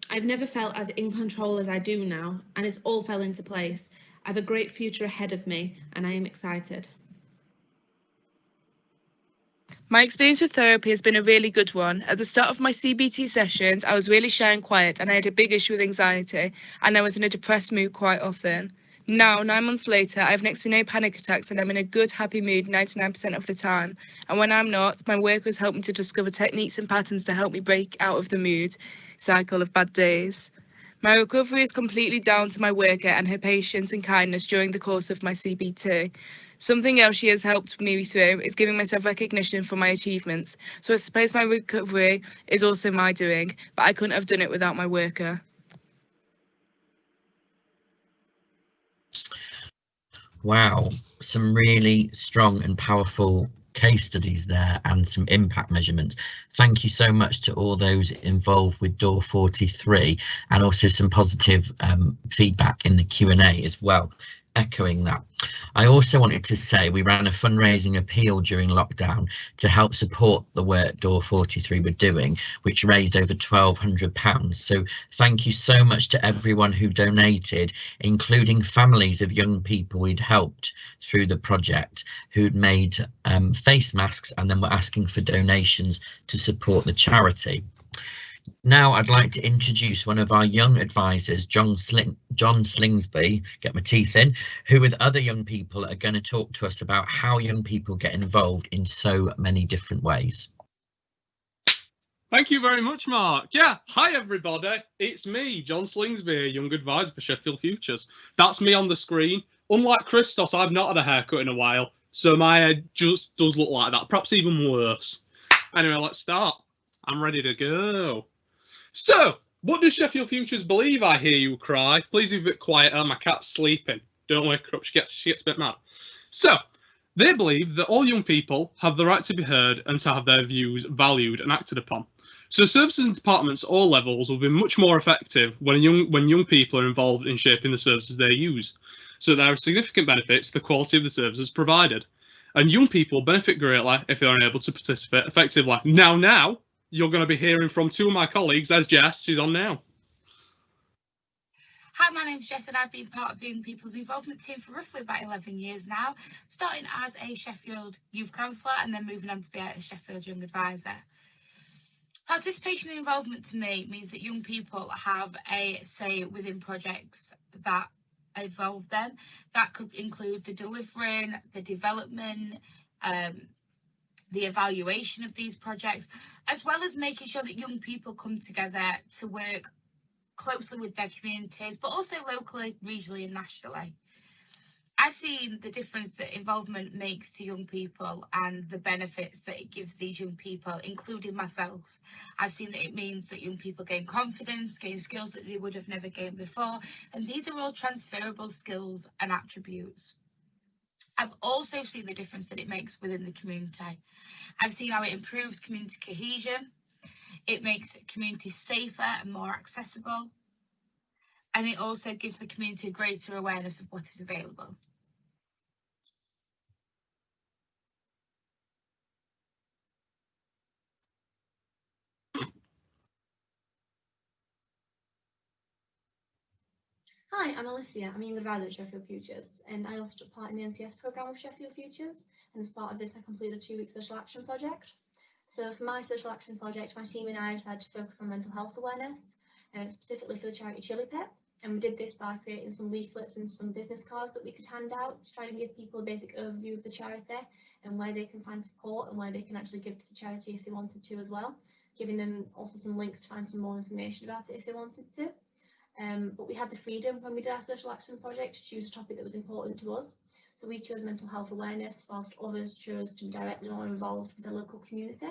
I've never felt as in control as I do now and it's all fell into place. I have a great future ahead of me and I am excited. My experience with therapy has been a really good one. At the start of my CBT sessions, I was really shy and quiet and I had a big issue with anxiety and I was in a depressed mood quite often. Now, 9 months later, I have next to no panic attacks and I'm in a good, happy mood 99% of the time. And when I'm not, my work has helped me to discover techniques and patterns to help me break out of the mood cycle of bad days. My recovery is completely down to my worker and her patience and kindness during the course of my CBT. Something else she has helped me through is giving myself recognition for my achievements. So I suppose my recovery is also my doing, but I couldn't have done it without my worker. Wow, some really strong and powerful case studies there and some impact measurements. Thank you so much to all those involved with Door 43 and also some positive feedback in the Q&A as well, echoing that. I also wanted to say we ran a fundraising appeal during lockdown to help support the work Door 43 were doing, which raised over £1,200. So thank you so much to everyone who donated, including families of young people we'd helped through the project who'd made face masks and then were asking for donations to support the charity. Now I'd like to introduce one of our young advisors, John Slingsby, get my teeth in, who with other young people are going to talk to us about how young people get involved in so many different ways. Thank you very much, Mark. Yeah, hi everybody. It's me, John Slingsby, a young advisor for Sheffield Futures. That's me on the screen. Unlike Christos, I've not had a haircut in a while, so my head just does look like that, perhaps even worse. Anyway, let's start. I'm ready to go. So, what does Sheffield Futures believe, I hear you cry? Please be a bit quieter, my cat's sleeping. Don't wake her up, she gets a bit mad. So, they believe that all young people have the right to be heard and to have their views valued and acted upon. So services and departments at all levels will be much more effective when young people are involved in shaping the services they use. So there are significant benefits to the quality of the services provided. And young people benefit greatly if they are able to participate effectively. Now, you're going to be hearing from two of my colleagues. There's Jess, she's on now. Hi, my name's Jess and I've been part of the Young People's Involvement team for roughly about 11 years now, starting as a Sheffield Youth Counsellor and then moving on to be a Sheffield Young Advisor. Participation and involvement to me means that young people have a say within projects that involve them. That could include the delivering, the development, the evaluation of these projects, as well as making sure that young people come together to work closely with their communities, but also locally, regionally and nationally. I've seen the difference that involvement makes to young people and the benefits that it gives these young people, including myself. I've seen that it means that young people gain confidence, gain skills that they would have never gained before, and these are all transferable skills and attributes. I've also seen the difference that it makes within the community. I've seen how it improves community cohesion, it makes communities safer and more accessible, and it also gives the community a greater awareness of what is available. Hi, I'm Alicia. I'm a young advisor at Sheffield Futures, and I also took part in the NCS programme of Sheffield Futures, and as part of this I completed a 2-week social action project. So for my social action project, my team and I decided to focus on mental health awareness, and specifically for the charity Chili Pet, and we did this by creating some leaflets and some business cards that we could hand out to try and give people a basic overview of the charity and where they can find support and where they can actually give to the charity if they wanted to as well, giving them also some links to find some more information about it if they wanted to. But we had the freedom when we did our social action project to choose a topic that was important to us. So we chose mental health awareness, whilst others chose to be directly more involved with the local community.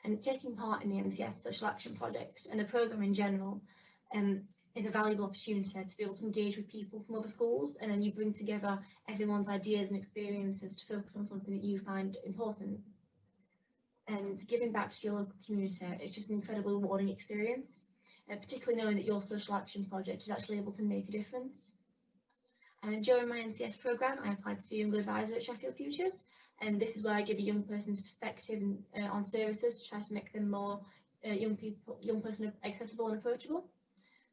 And taking part in the NCS social action project and the programme in general is a valuable opportunity to be able to engage with people from other schools, and then you bring together everyone's ideas and experiences to focus on something that you find important. And giving back to your local community is just an incredibly rewarding experience. Particularly knowing that your social action project is actually able to make a difference. And during my NCS programme, I applied to be a young advisor at Sheffield Futures, and this is where I give a young person's perspective on services to try to make them more young person accessible and approachable.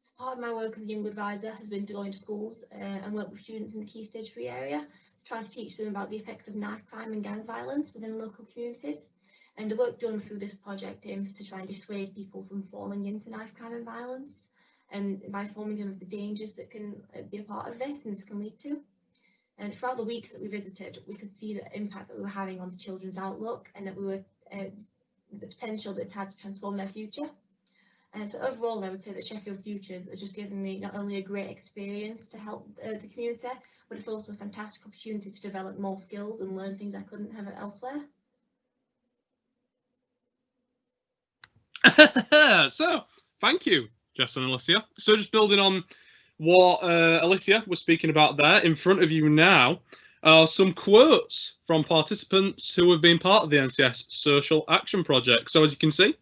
So part of my work as a young advisor has been to go into schools and work with students in the Key Stage 3 area to try to teach them about the effects of knife crime and gang violence within local communities. And the work done through this project aims to try and dissuade people from falling into knife crime and violence, and by informing them of the dangers that can be a part of this and this can lead to. And throughout the weeks that we visited, we could see the impact that we were having on the children's outlook, and that we were the potential that it's had to transform their future. And so overall, I would say that Sheffield Futures has just given me not only a great experience to help the community, but it's also a fantastic opportunity to develop more skills and learn things I couldn't have elsewhere. So, thank you, Jess and Alicia. So, just building on what Alicia was speaking about there, in front of you now are some quotes from participants who have been part of the NCS Social Action Project. So, as you can see,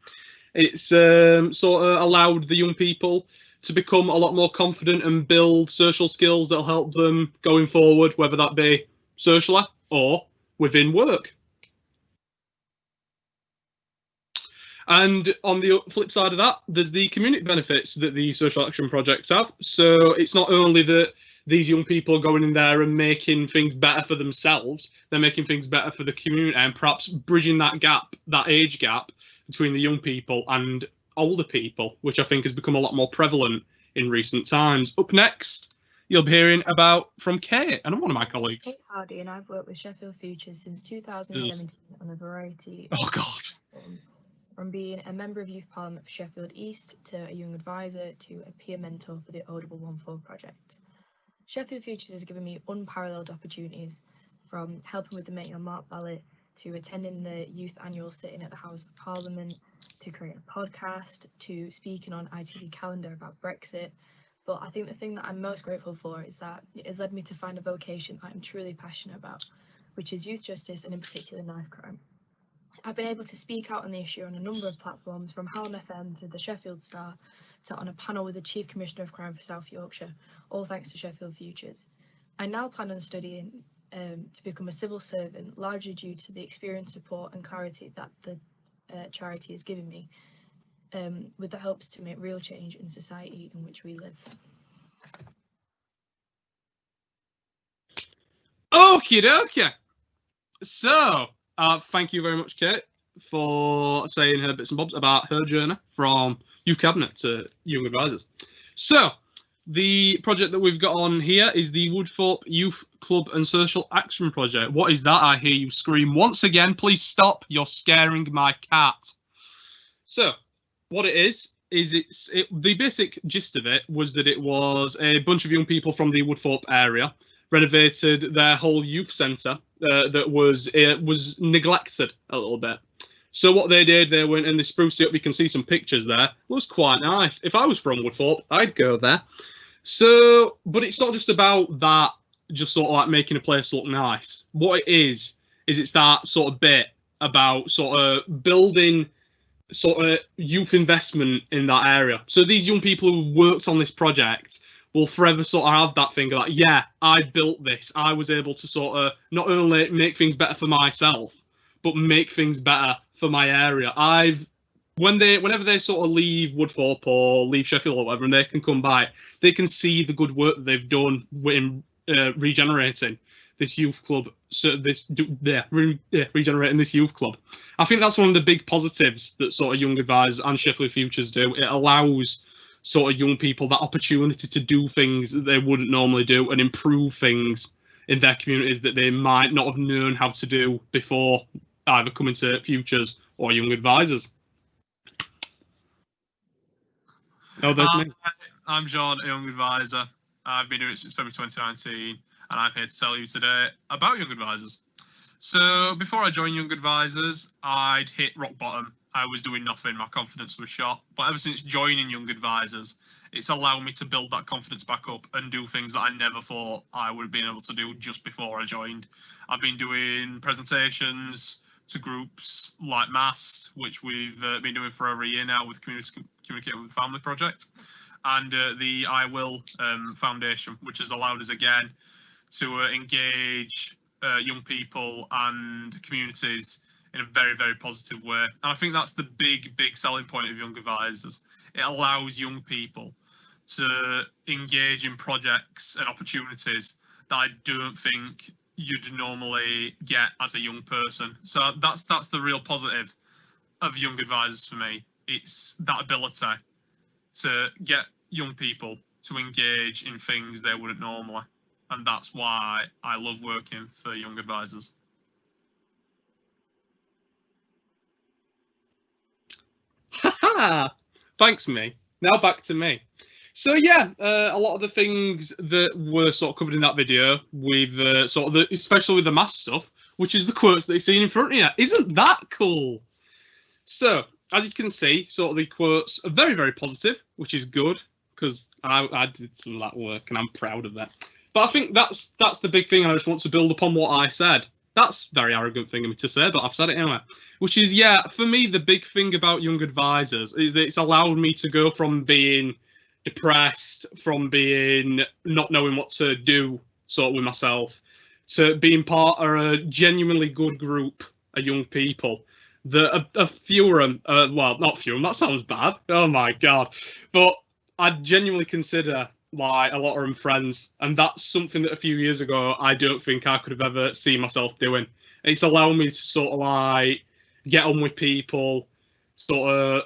it's sort of allowed the young people to become a lot more confident and build social skills that'll help them going forward, whether that be socially or within work. And on the flip side of that, there's the community benefits that the social action projects have. So it's not only that these young people are going in there and making things better for themselves, they're making things better for the community and perhaps bridging that gap, that age gap between the young people and older people, which I think has become a lot more prevalent in recent times. Up next, you'll be hearing about from Kate, and I'm one of my colleagues. Kate Hardy, and I've worked with Sheffield Futures since 2017 on a variety of platforms. From being a member of Youth Parliament for Sheffield East to a young advisor to a peer mentor for the Audible 1-4 project. Sheffield Futures has given me unparalleled opportunities, from helping with the Make Your Mark ballot to attending the youth annual sitting at the House of Parliament, to create a podcast, to speaking on ITV Calendar about Brexit. But I think the thing that I'm most grateful for is that it has led me to find a vocation that I'm truly passionate about, which is youth justice and in particular knife crime. I've been able to speak out on the issue on a number of platforms, from Hallam FM to the Sheffield Star to on a panel with the Chief Commissioner of Crime for South Yorkshire, all thanks to Sheffield Futures. I now plan on studying to become a civil servant, largely due to the experience, support and clarity that the charity has given me, with the hopes to make real change in society in which we live. Okie dokie. So, thank you very much, Kate, for saying her bits and bobs about her journey from Youth Cabinet to Young Advisors. So, the project that we've got on here is the Woodthorpe Youth Club and Social Action Project. What is that? I hear you scream once again. Please stop. You're scaring my cat. So, what it is the basic gist of it was that it was a bunch of young people from the Woodthorpe area renovated their whole youth centre that was neglected a little bit. So what they did, they went and they spruced it up. You can see some pictures there. It looks quite nice. If I was from Woodthorpe, I'd go there. So, but it's not just about that, just sort of like making a place look nice. What it is it's that sort of bit about sort of building sort of youth investment in that area. So these young people who worked on this project will forever sort of have that thing like, yeah, I built this. I was able to sort of not only make things better for myself, but make things better for my area. Whenever they sort of leave Woodthorpe or leave Sheffield or whatever, and they can come by, they can see the good work that they've done in regenerating this youth club. So regenerating this youth club. I think that's one of the big positives that sort of Young Advisors and Sheffield Futures do. It allows sort of young people that opportunity to do things that they wouldn't normally do and improve things in their communities that they might not have known how to do before either coming to Futures or Young Advisors. Oh, there's me. I'm John, a Young Advisor. I've been doing it since February 2019, and I'm here to tell you today about Young Advisors. So before I joined Young Advisors, I'd hit rock bottom. I was doing nothing, my confidence was shot. But ever since joining Young Advisors, it's allowed me to build that confidence back up and do things that I never thought I would have been able to do just before I joined. I've been doing presentations to groups like MAST, which we've been doing for over a year now with Communicating with Family Project, and the I Will Foundation, which has allowed us again to engage young people and communities in a very, very positive way. And I think that's the big selling point of Young Advisors. It allows young people to engage in projects and opportunities that I don't think you'd normally get as a young person. So that's the real positive of Young Advisors for me. It's that ability to get young people to engage in things they wouldn't normally. And that's why I love working for Young Advisors. Haha! Thanks, me. Now back to me. So yeah, a lot of the things that were sort of covered in that video with especially with the mass stuff, which is the quotes that you're seeing in front of you. Isn't that cool? So as you can see, sort of the quotes are very, very positive, which is good because I did some of that work and I'm proud of that. But I think that's the big thing, and I just want to build upon what I said. That's a very arrogant thing of me to say, but I've said it anyway. Which is, yeah, for me, the big thing about Young Advisors is that it's allowed me to go from being depressed, from being not knowing what to do sort of with myself, to being part of a genuinely good group of young people. A few of them, well, not few of them, that sounds bad. Oh my God. But I genuinely consider like a lot of them friends, and that's something that a few years ago I don't think I could have ever seen myself doing. It's allowed me to sort of like get on with people, sort of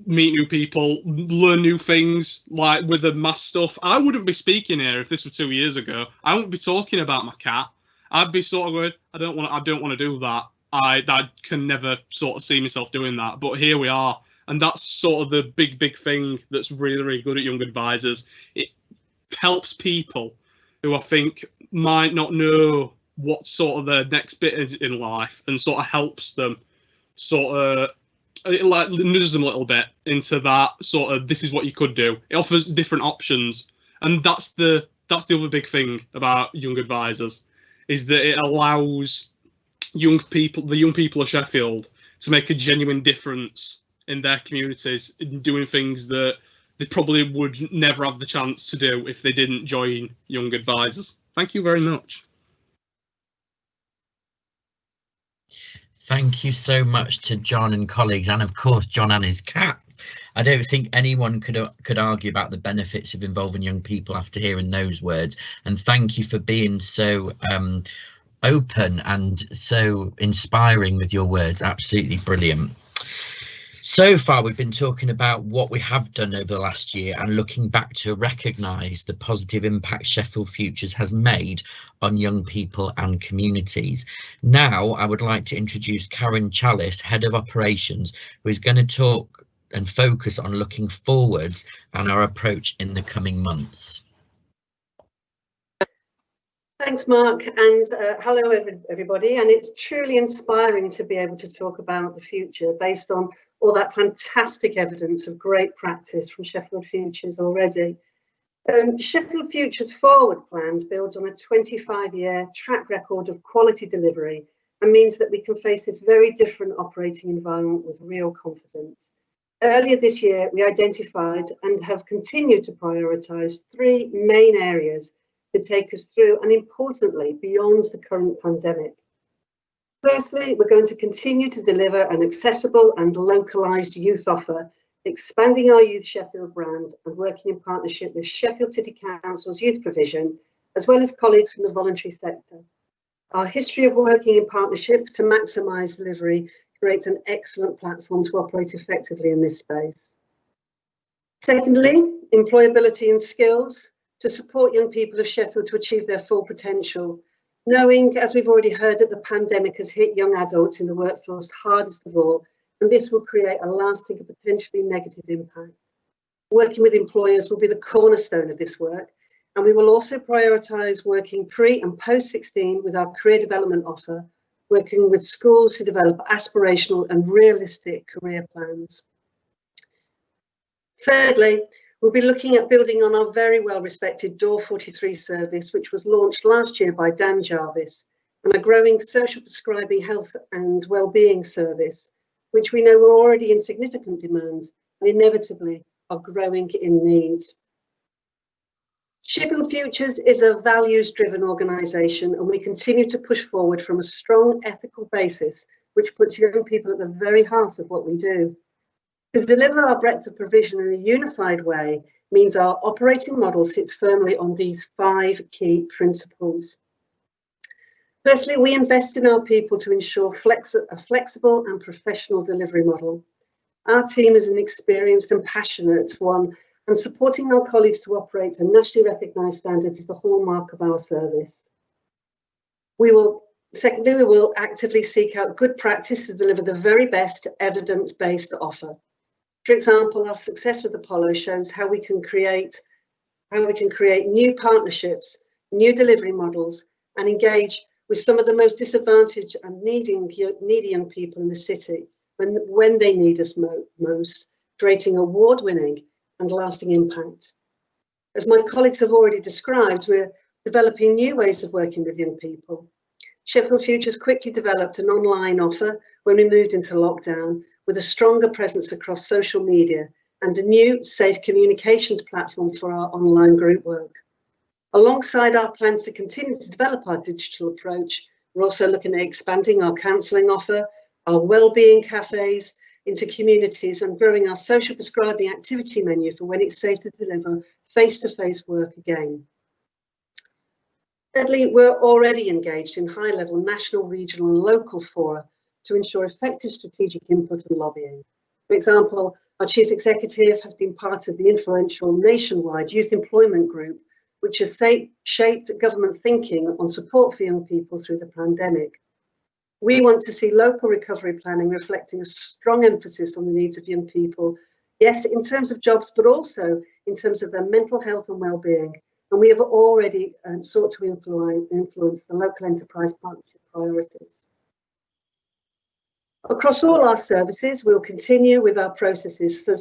meet new people, learn new things. Like with the mass stuff, I wouldn't be speaking here if this were 2 years ago. I wouldn't be talking about my cat. I'd be sort of going, I don't want to do that. I can never sort of see myself doing that. But here we are. And that's sort of the big thing that's really, really good at Young Advisors. It helps people who I think might not know what sort of their next bit is in life, and sort of helps them sort of, it like nudges them a little bit into that sort of, this is what you could do. It offers different options. And that's the other big thing about Young Advisors, is that it allows the young people of Sheffield to make a genuine difference in their communities, in doing things that they probably would never have the chance to do if they didn't join Young Advisors. Thank you very much. Thank you so much to John and colleagues, and of course John and his cat. I don't think anyone could argue about the benefits of involving young people after hearing those words. And thank you for being so open and so inspiring with your words. Absolutely brilliant. So far, we've been talking about what we have done over the last year and looking back to recognise the positive impact Sheffield Futures has made on young people and communities. Now, I would like to introduce Karen Challis, Head of Operations, who is going to talk and focus on looking forwards and our approach in the coming months. Thanks, Mark, and hello everybody. And it's truly inspiring to be able to talk about the future based on all that fantastic evidence of great practice from Sheffield Futures already. Sheffield Futures Forward Plans builds on a 25-year track record of quality delivery and means that we can face this very different operating environment with real confidence. Earlier this year, we identified and have continued to prioritise 3 main areas to take us through and importantly beyond the current pandemic. Firstly, we're going to continue to deliver an accessible and localised youth offer, expanding our Youth Sheffield brand and working in partnership with Sheffield City Council's youth provision, as well as colleagues from the voluntary sector. Our history of working in partnership to maximise delivery creates an excellent platform to operate effectively in this space. Secondly, employability and skills to support young people of Sheffield to achieve their full potential, knowing, as we've already heard, that the pandemic has hit young adults in the workforce hardest of all, and this will create a lasting and potentially negative impact. Working with employers will be the cornerstone of this work, and we will also prioritise working pre and post 16 with our career development offer, working with schools to develop aspirational and realistic career plans. Thirdly, we'll be looking at building on our very well respected Door 43 service, which was launched last year by Dan Jarvis, and a growing social prescribing health and wellbeing service, which we know are already in significant demand and inevitably are growing in need. Sheffield Futures is a values-driven organisation, and we continue to push forward from a strong ethical basis, which puts young people at the very heart of what we do. To deliver our breadth of provision in a unified way means our operating model sits firmly on these 5 key principles. Firstly, we invest in our people to ensure a flexible and professional delivery model. Our team is an experienced and passionate one, and supporting our colleagues to operate to nationally recognised standards is the hallmark of our service. Secondly, we will actively seek out good practice to deliver the very best evidence-based offer. For example, our success with Apollo shows how we can create new partnerships, new delivery models, and engage with some of the most disadvantaged and needy young people in the city when they need us most, creating award-winning and lasting impact. As my colleagues have already described, we're developing new ways of working with young people. Sheffield Futures quickly developed an online offer when we moved into lockdown, with a stronger presence across social media and a new safe communications platform for our online group work. Alongside our plans to continue to develop our digital approach, we're also looking at expanding our counselling offer, our wellbeing cafes into communities, and growing our social prescribing activity menu for when it's safe to deliver face-to-face work again. Thirdly, we're already engaged in high-level national, regional and local fora to ensure effective strategic input and lobbying. For example, our Chief Executive has been part of the influential nationwide youth employment group, which has shaped government thinking on support for young people through the pandemic. We want to see local recovery planning reflecting a strong emphasis on the needs of young people, yes, in terms of jobs, but also in terms of their mental health and well-being. And we have already sought to influence the local enterprise partnership priorities. Across all our services, we'll continue with our processes to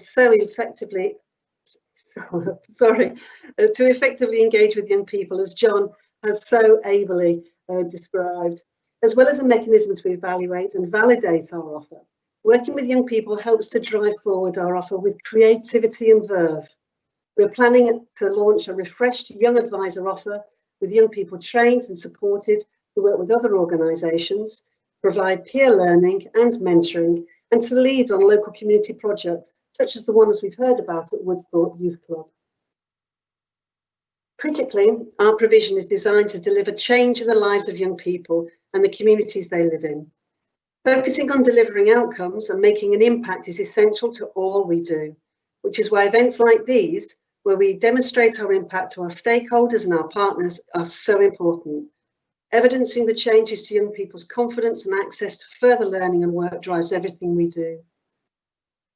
effectively engage with young people, as John has so ably described, as well as a mechanism to evaluate and validate our offer. Working with young people helps to drive forward our offer with creativity and verve. We're planning to launch a refreshed young advisor offer with young people trained and supported to work with other organisations, provide peer learning and mentoring, and to lead on local community projects such as the ones we've heard about at Woodthorpe Youth Club. Critically, our provision is designed to deliver change in the lives of young people and the communities they live in. Focusing on delivering outcomes and making an impact is essential to all we do, which is why events like these, where we demonstrate our impact to our stakeholders and our partners, are so important. Evidencing the changes to young people's confidence and access to further learning and work drives everything we do.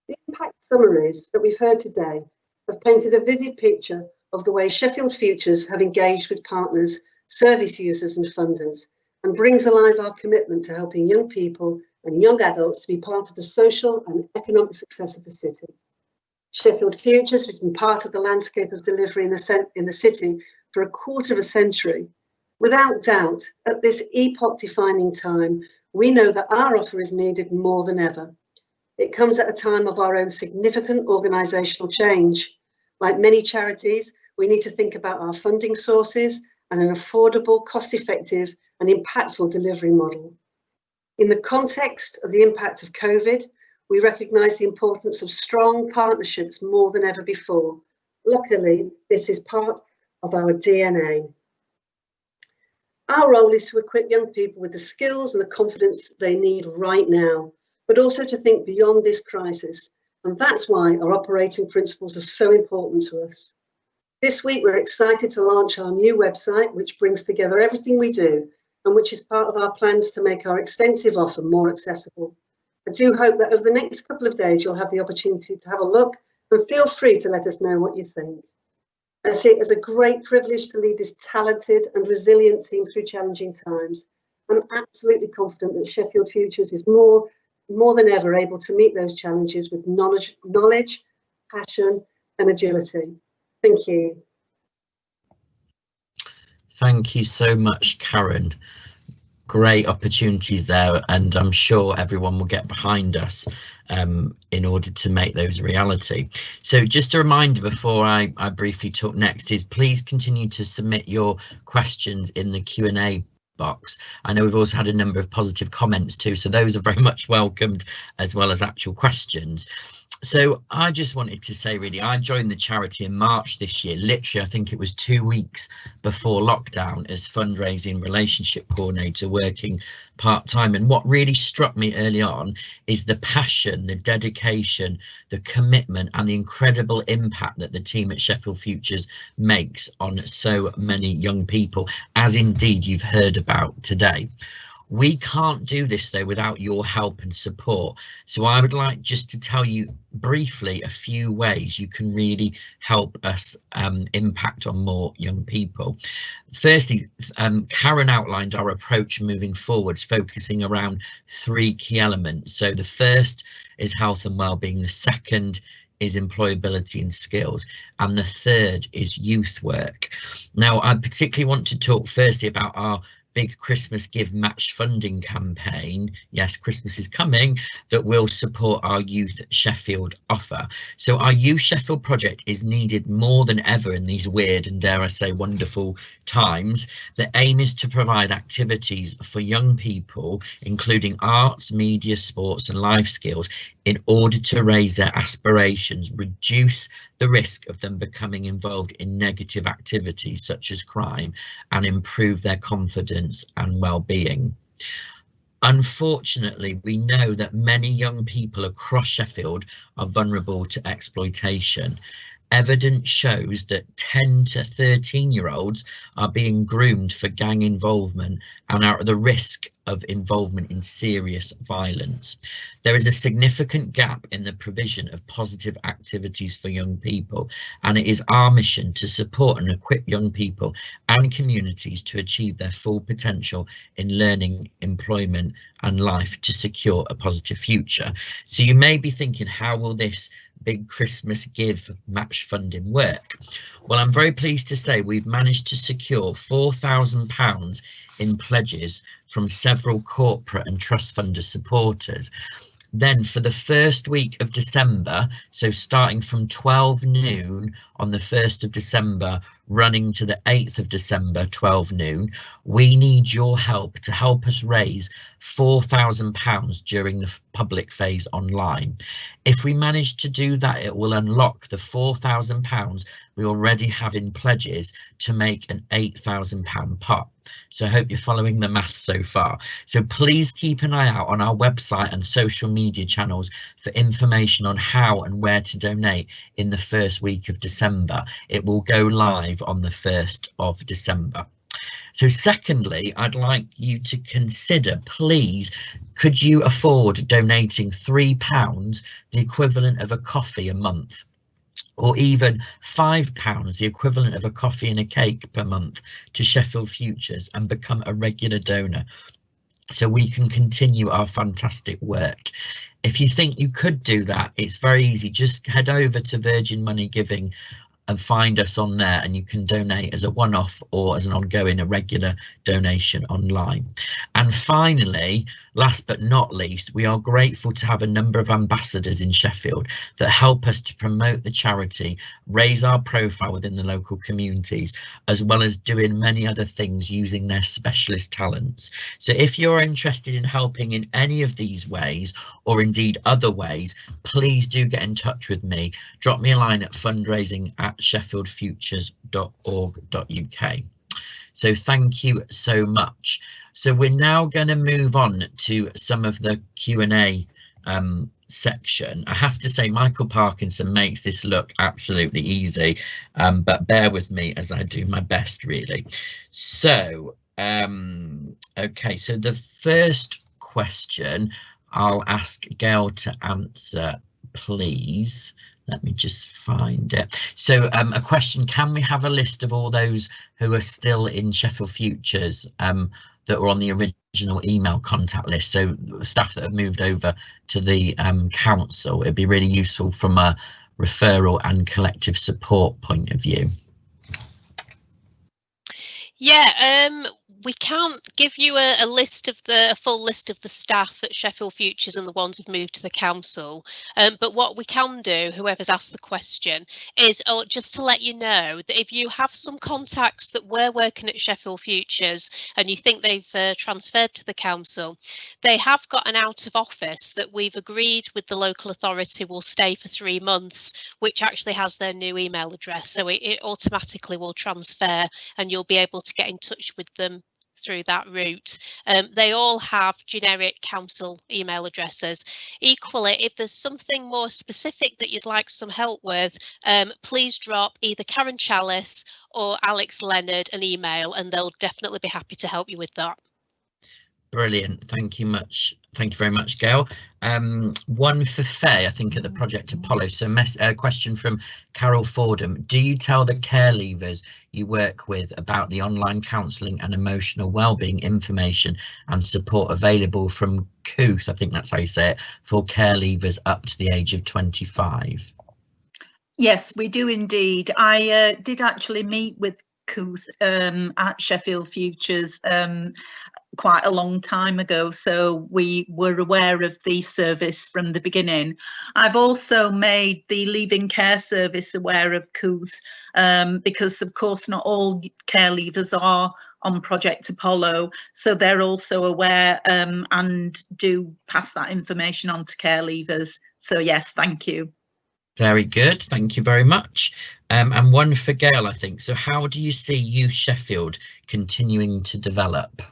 The impact summaries that we've heard today have painted a vivid picture of the way Sheffield Futures have engaged with partners service users and funders, and brings alive our commitment to helping young people and young adults to be part of the social and economic success of the city. Sheffield Futures has been part of the landscape of delivery in the city for a quarter of a century. Without doubt, at this epoch-defining time, we know that our offer is needed more than ever. It comes at a time of our own significant organisational change. Like many charities, we need to think about our funding sources and an affordable, cost-effective and impactful delivery model. In the context of the impact of COVID, we recognise the importance of strong partnerships more than ever before. Luckily, this is part of our DNA. Our role is to equip young people with the skills and the confidence they need right now, but also to think beyond this crisis. And that's why our operating principles are so important to us. This week, we're excited to launch our new website, which brings together everything we do and which is part of our plans to make our extensive offer more accessible. I do hope that over the next couple of days, you'll have the opportunity to have a look and feel free to let us know what you think. I see it as a great privilege to lead this talented and resilient team through challenging times. I'm absolutely confident that Sheffield Futures is more than ever able to meet those challenges with knowledge, passion and agility. Thank you. Thank you so much, Karen. Great opportunities there, and I'm sure everyone will get behind us in order to make those a reality. So just a reminder before I briefly talk next is please continue to submit your questions in the Q&A box. I know we've also had a number of positive comments too, so those are very much welcomed, as well as actual questions. So I just wanted to say, really, I joined the charity in March this year. Literally, I think it was 2 weeks before lockdown as Fundraising Relationship Coordinator, working part-time. And what really struck me early on is the passion, the dedication, the commitment and the incredible impact that the team at Sheffield Futures makes on so many young people, as indeed you've heard about today. We can't do this though without your help and support. So I would like just to tell you briefly a few ways you can really help us impact on more young people. Firstly, Karen outlined our approach moving forwards, focusing around 3 key elements. So the first is health and wellbeing, the second is employability and skills, and the third is youth work. Now, I particularly want to talk firstly about our big Christmas Give Match funding campaign. Yes, Christmas is coming, that will support our Youth Sheffield offer. So our Youth Sheffield project is needed more than ever in these weird and, dare I say, wonderful times. The aim is to provide activities for young people, including arts, media, sports and life skills, in order to raise their aspirations, reduce the risk of them becoming involved in negative activities such as crime, and improve their confidence and well-being. Unfortunately, we know that many young people across Sheffield are vulnerable to exploitation. Evidence shows that 10 to 13-year-olds are being groomed for gang involvement and are at the risk of involvement in serious violence. There is a significant gap in the provision of positive activities for young people, and it is our mission to support and equip young people and communities to achieve their full potential in learning, employment and life to secure a positive future. So you may be thinking, how will this big Christmas Give match funding work? Well, I'm very pleased to say we've managed to secure £4,000 in pledges from several corporate and trust funder supporters. Then for the first week of December, so starting from 12 noon on the 1st of December, running to the 8th of December, 12 noon, we need your help to help us raise £4,000 during the public phase online. If we manage to do that, it will unlock the £4,000 we already have in pledges to make an £8,000 pot. So I hope you're following the math so far. So please keep an eye out on our website and social media channels for information on how and where to donate in the first week of December. It will go live on the 1st of December. So secondly, I'd like you to consider, please, could you afford donating £3, the equivalent of a coffee a month? or even £5, the equivalent of a coffee and a cake per month, to Sheffield Futures and become a regular donor so we can continue our fantastic work. If you think you could do that, it's very easy. Just head over to Virgin Money Giving and find us on there, and you can donate as a one-off or as an ongoing, a regular donation online. And finally, last but not least, we are grateful to have a number of ambassadors in Sheffield that help us to promote the charity, raise our profile within the local communities, as well as doing many other things using their specialist talents. So if you're interested in helping in any of these ways, or indeed other ways, please do get in touch with me. Drop me a line at fundraising@sheffieldfutures.org.uk. So thank you so much. So we're now going to move on to some of the Q&A section. I have to say Michael Parkinson makes this look absolutely easy, but bear with me as I do my best, really. So okay, so the first question I'll ask Gail to answer, please. Let me just find it. So a question: can we have a list of all those who are still in Sheffield Futures that were on the original email contact list, so staff that have moved over to the council? It'd be really useful from a referral and collective support point of view. Yeah, we can't give you a list of a full list of the staff at Sheffield Futures and the ones who've moved to the council, but what we can do, whoever's asked the question, is just to let you know that if you have some contacts that were working at Sheffield Futures and you think they've transferred to the council, they have got an out of office that we've agreed with the local authority will stay for 3 months, which actually has their new email address, so it automatically will transfer and you'll be able to get in touch with them through that route. They all have generic council email addresses. Equally, if there's something more specific that you'd like some help with, please drop either Karen Challis or Alex Leonard an email and they'll definitely be happy to help you with that. Brilliant, thank you very much, Gail. One for Faye, I think, at the Project Apollo. So a question from Carol Fordham: do you tell the care leavers you work with about the online counselling and emotional wellbeing information and support available from Cooth, I think that's how you say it, for care leavers up to the age of 25? Yes, we do indeed. I did actually meet with Cooth at Sheffield Futures quite a long time ago, so we were aware of the service from the beginning. I've also made the Leaving Care Service aware of Cooth because of course not all care leavers are on Project Apollo, so they're also aware and do pass that information on to care leavers. So yes, thank you. Very good, thank you very much. And one for Gail, I think. So how do you see Youth Sheffield continuing to develop?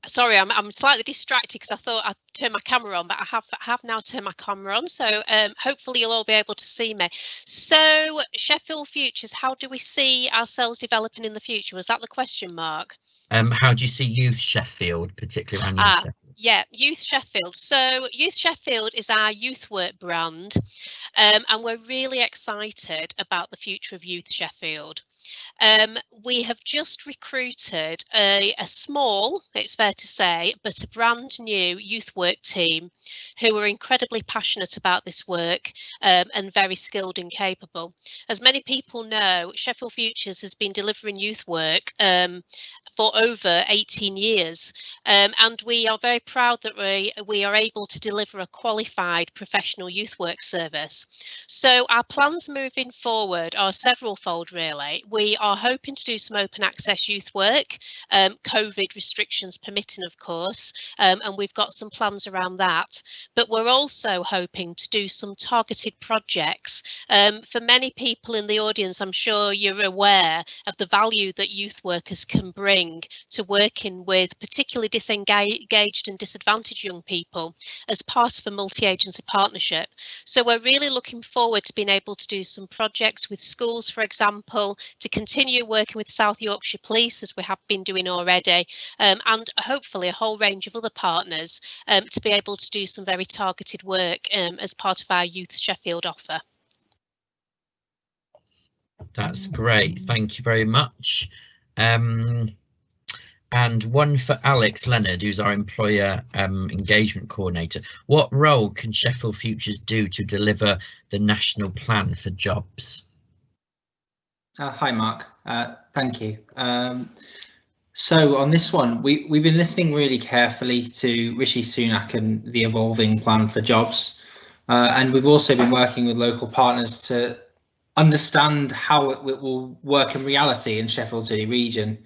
Sorry, I'm slightly distracted because I thought I'd turn my camera on, but I have now turned my camera on, so hopefully you'll all be able to see me. So Sheffield Futures, how do we see ourselves developing in the future? Was that the question, Mark? How do you see Youth Sheffield, particularly around Youth Sheffield? Yeah, Youth Sheffield. So Youth Sheffield is our youth work brand, and we're really excited about the future of Youth Sheffield. We have just recruited a small, it's fair to say, but a brand new youth work team who are incredibly passionate about this work and very skilled and capable. As many people know, Sheffield Futures has been delivering youth work for over 18 years, and we are very proud that we are able to deliver a qualified professional youth work service. So our plans moving forward are several-fold, really. We are hoping to do some open access youth work, COVID restrictions permitting, of course, and we've got some plans around that. But we're also hoping to do some targeted projects. For many people in the audience, I'm sure you're aware of the value that youth workers can bring bring to working with particularly disengaged and disadvantaged young people as part of a multi-agency partnership. So we're really looking forward to being able to do some projects with schools, for example, to continue working with South Yorkshire Police as we have been doing already, and hopefully a whole range of other partners to be able to do some very targeted work as part of our Youth Sheffield offer. That's great, thank you very much. And one for Alex Leonard, who's our employer engagement coordinator. What role can Sheffield Futures do to deliver the national plan for jobs? Hi Mark, thank you. So on this one, we've been listening really carefully to Rishi Sunak and the evolving plan for jobs, and we've also been working with local partners to understand how it will work in reality in Sheffield City region.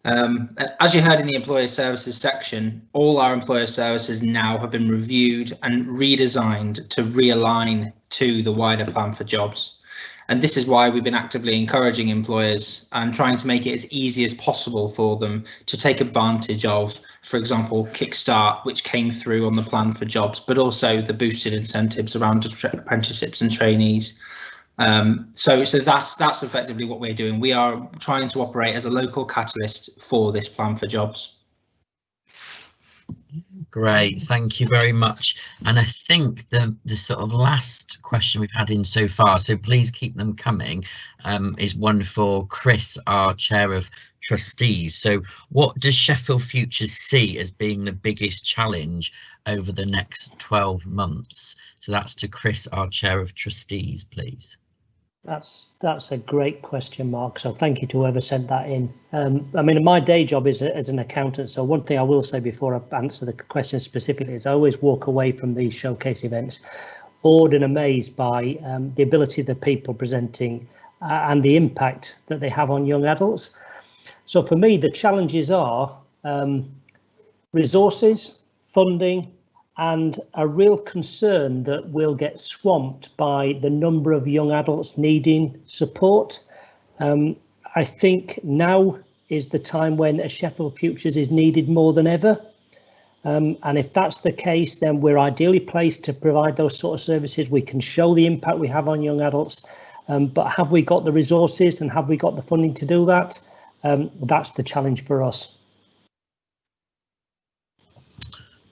As you heard in the employer services section, all our employer services now have been reviewed and redesigned to realign to the wider plan for jobs. And this is why we've been actively encouraging employers and trying to make it as easy as possible for them to take advantage of, for example, Kickstart, which came through on the plan for jobs, but also the boosted incentives around apprenticeships and trainees. So that's effectively what we're doing. We are trying to operate as a local catalyst for this plan for jobs. Great, thank you very much. And I think the sort of last question we've had in so far, so please keep them coming, is one for Chris, our chair of trustees. So what does Sheffield Futures see as being the biggest challenge over the next 12 months? So that's to Chris, our chair of trustees, please. That's a great question, Mark. So thank you to whoever sent that in. I mean, my day job is as an accountant. So one thing I will say before I answer the question specifically is I always walk away from these showcase events awed and amazed by the ability of the people presenting and the impact that they have on young adults. So for me, the challenges are resources, funding, and a real concern that we'll get swamped by the number of young adults needing support. I think now is the time when a Sheffield Futures is needed more than ever. And if that's the case, then we're ideally placed to provide those sort of services. We can show the impact we have on young adults, but have we got the resources and have we got the funding to do that? That's the challenge for us.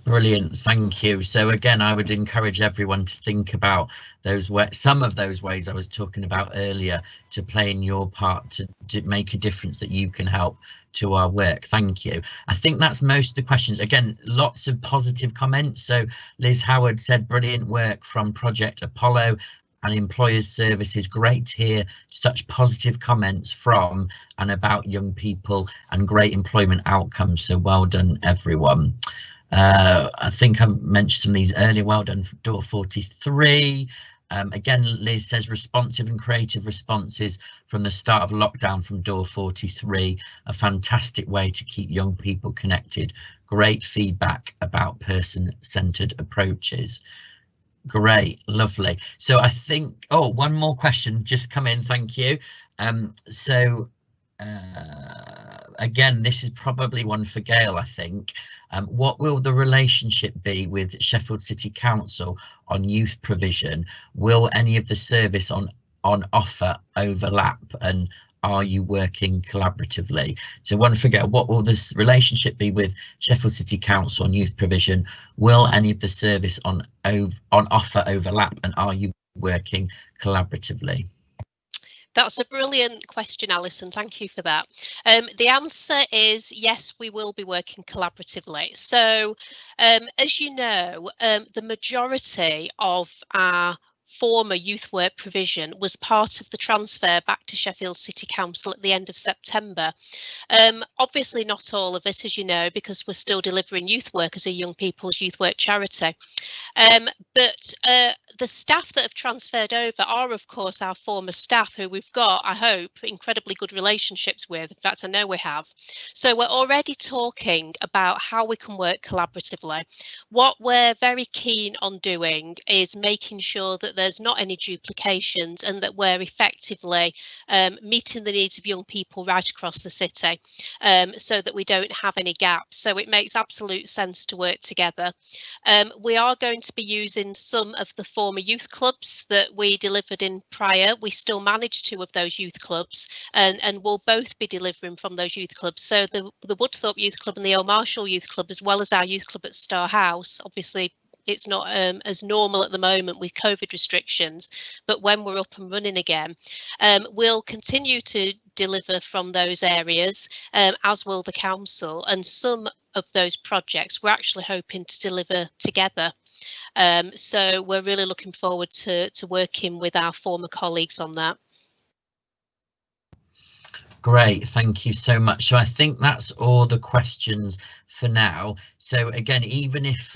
Brilliant, thank you. So again, I would encourage everyone to think about those some of those ways I was talking about earlier to play in your part to make a difference that you can help to our work. Thank you. I think that's most of the questions. Again, lots of positive comments. So Liz Howard said brilliant work from Project Apollo and Employers Services. Great to hear such positive comments from and about young people and great employment outcomes. So well done, everyone. I think I mentioned some of these earlier. Well done for Door 43. Again, Liz says responsive and creative responses from the start of lockdown from Door 43. A fantastic way to keep young people connected. Great feedback about person-centered approaches. Great, lovely. So I think, oh, one more question just come in. Thank you. Again, this is probably one for Gail, I think. What will the relationship be with Sheffield City Council on youth provision? Will any of the service on offer overlap, and are you working collaboratively? So one for Gail, what will this relationship be with Sheffield City Council on youth provision? Will any of the service on offer overlap, and are you working collaboratively? That's a brilliant question, Alison. Thank you for that. The answer is yes, we will be working collaboratively. So, as you know, the majority of our former youth work provision was part of the transfer back to Sheffield City Council at the end of September. Obviously not all of it, as you know, because we're still delivering youth work as a young people's youth work charity. But The staff that have transferred over are, of course, our former staff who we've got, I hope, incredibly good relationships with. In fact, I know we have. So we're already talking about how we can work collaboratively. What we're very keen on doing is making sure that there's not any duplications and that we're effectively meeting the needs of young people right across the city, so that we don't have any gaps. So it makes absolute sense to work together. We are going to be using some of the former youth clubs that we delivered in prior. We still manage 2 of those youth clubs, and we'll both be delivering from those youth clubs. So the Woodthorpe Youth Club and the Old Marshall Youth Club, as well as our youth club at Star House. Obviously, it's not as normal at the moment with COVID restrictions, but when we're up and running again, we'll continue to deliver from those areas, as will the council, and some of those projects we're actually hoping to deliver together. So we're really looking forward to working with our former colleagues on that. Great, thank you so much. So I think that's all the questions for now. So again, even if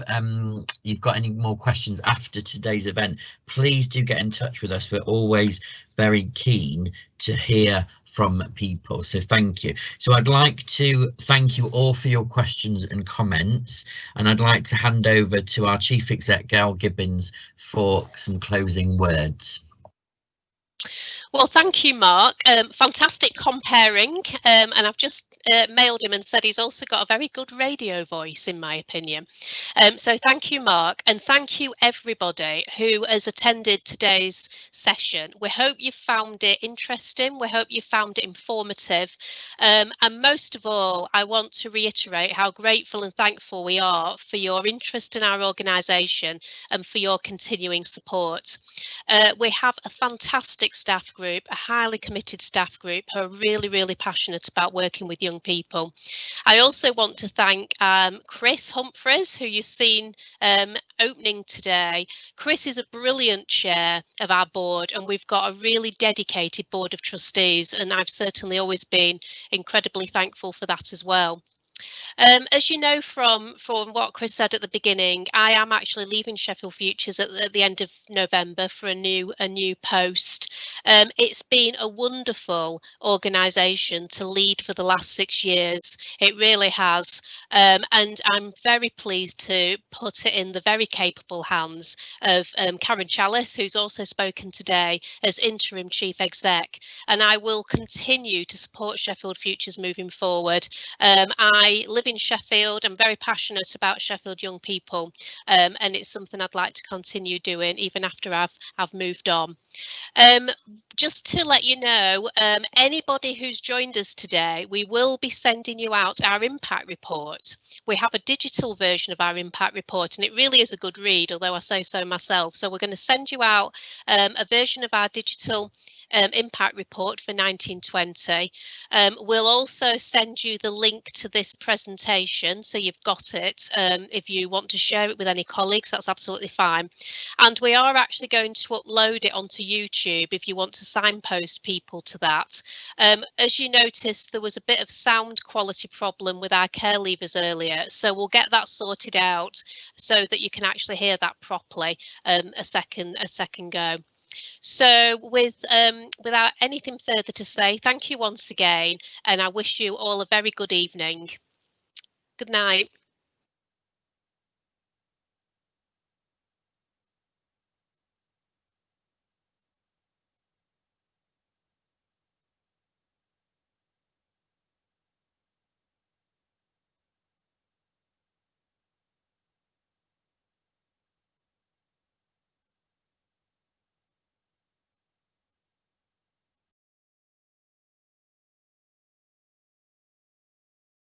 you've got any more questions after today's event, please do get in touch with us. We're always very keen to hear from people, so thank you. So I'd like to thank you all for your questions and comments, and I'd like to hand over to our Chief Exec, Gail Gibbons, for some closing words. Well, thank you, Mark. Fantastic comparing, and I've just mailed him and said he's also got a very good radio voice, in my opinion. So thank you, Mark, and thank you everybody who has attended today's session. We hope you found it interesting. We hope you found it informative, and most of all, I want to reiterate how grateful and thankful we are for your interest in our organisation and for your continuing support. We have a fantastic staff group, a highly committed staff group who are really passionate about working with young people. I also want to thank Chris Humhreys, who you've seen opening today. Chris is a brilliant chair of our board, and we've got a really dedicated board of trustees, and I've certainly always been incredibly thankful for that as well. As you know from what Chris said at the beginning, I am actually leaving Sheffield Futures at the end of November for a new post. It's been a wonderful organisation to lead for the last 6 years. It really has, and I'm very pleased to put it in the very capable hands of Karen Challis, who's also spoken today as interim chief exec, and I will continue to support Sheffield Futures moving forward. I live in Sheffield. I'm very passionate about Sheffield young people, and it's something I'd like to continue doing even after I've moved on. Just to let you know, anybody who's joined us today, we will be sending you out our impact report. We have a digital version of our impact report, and it really is a good read, although I say so myself. So we're going to send you out a version of our digital impact report for 1920. We'll also send you the link to this presentation, so you've got it. If you want to share it with any colleagues, that's absolutely fine. And we are actually going to upload it onto YouTube if you want to signpost people to that. As you noticed, there was a bit of sound quality problem with our care leavers earlier, so we'll get that sorted out so that you can actually hear that properly a second go. So without anything further to say, thank you once again, and I wish you all a very good evening. Good night.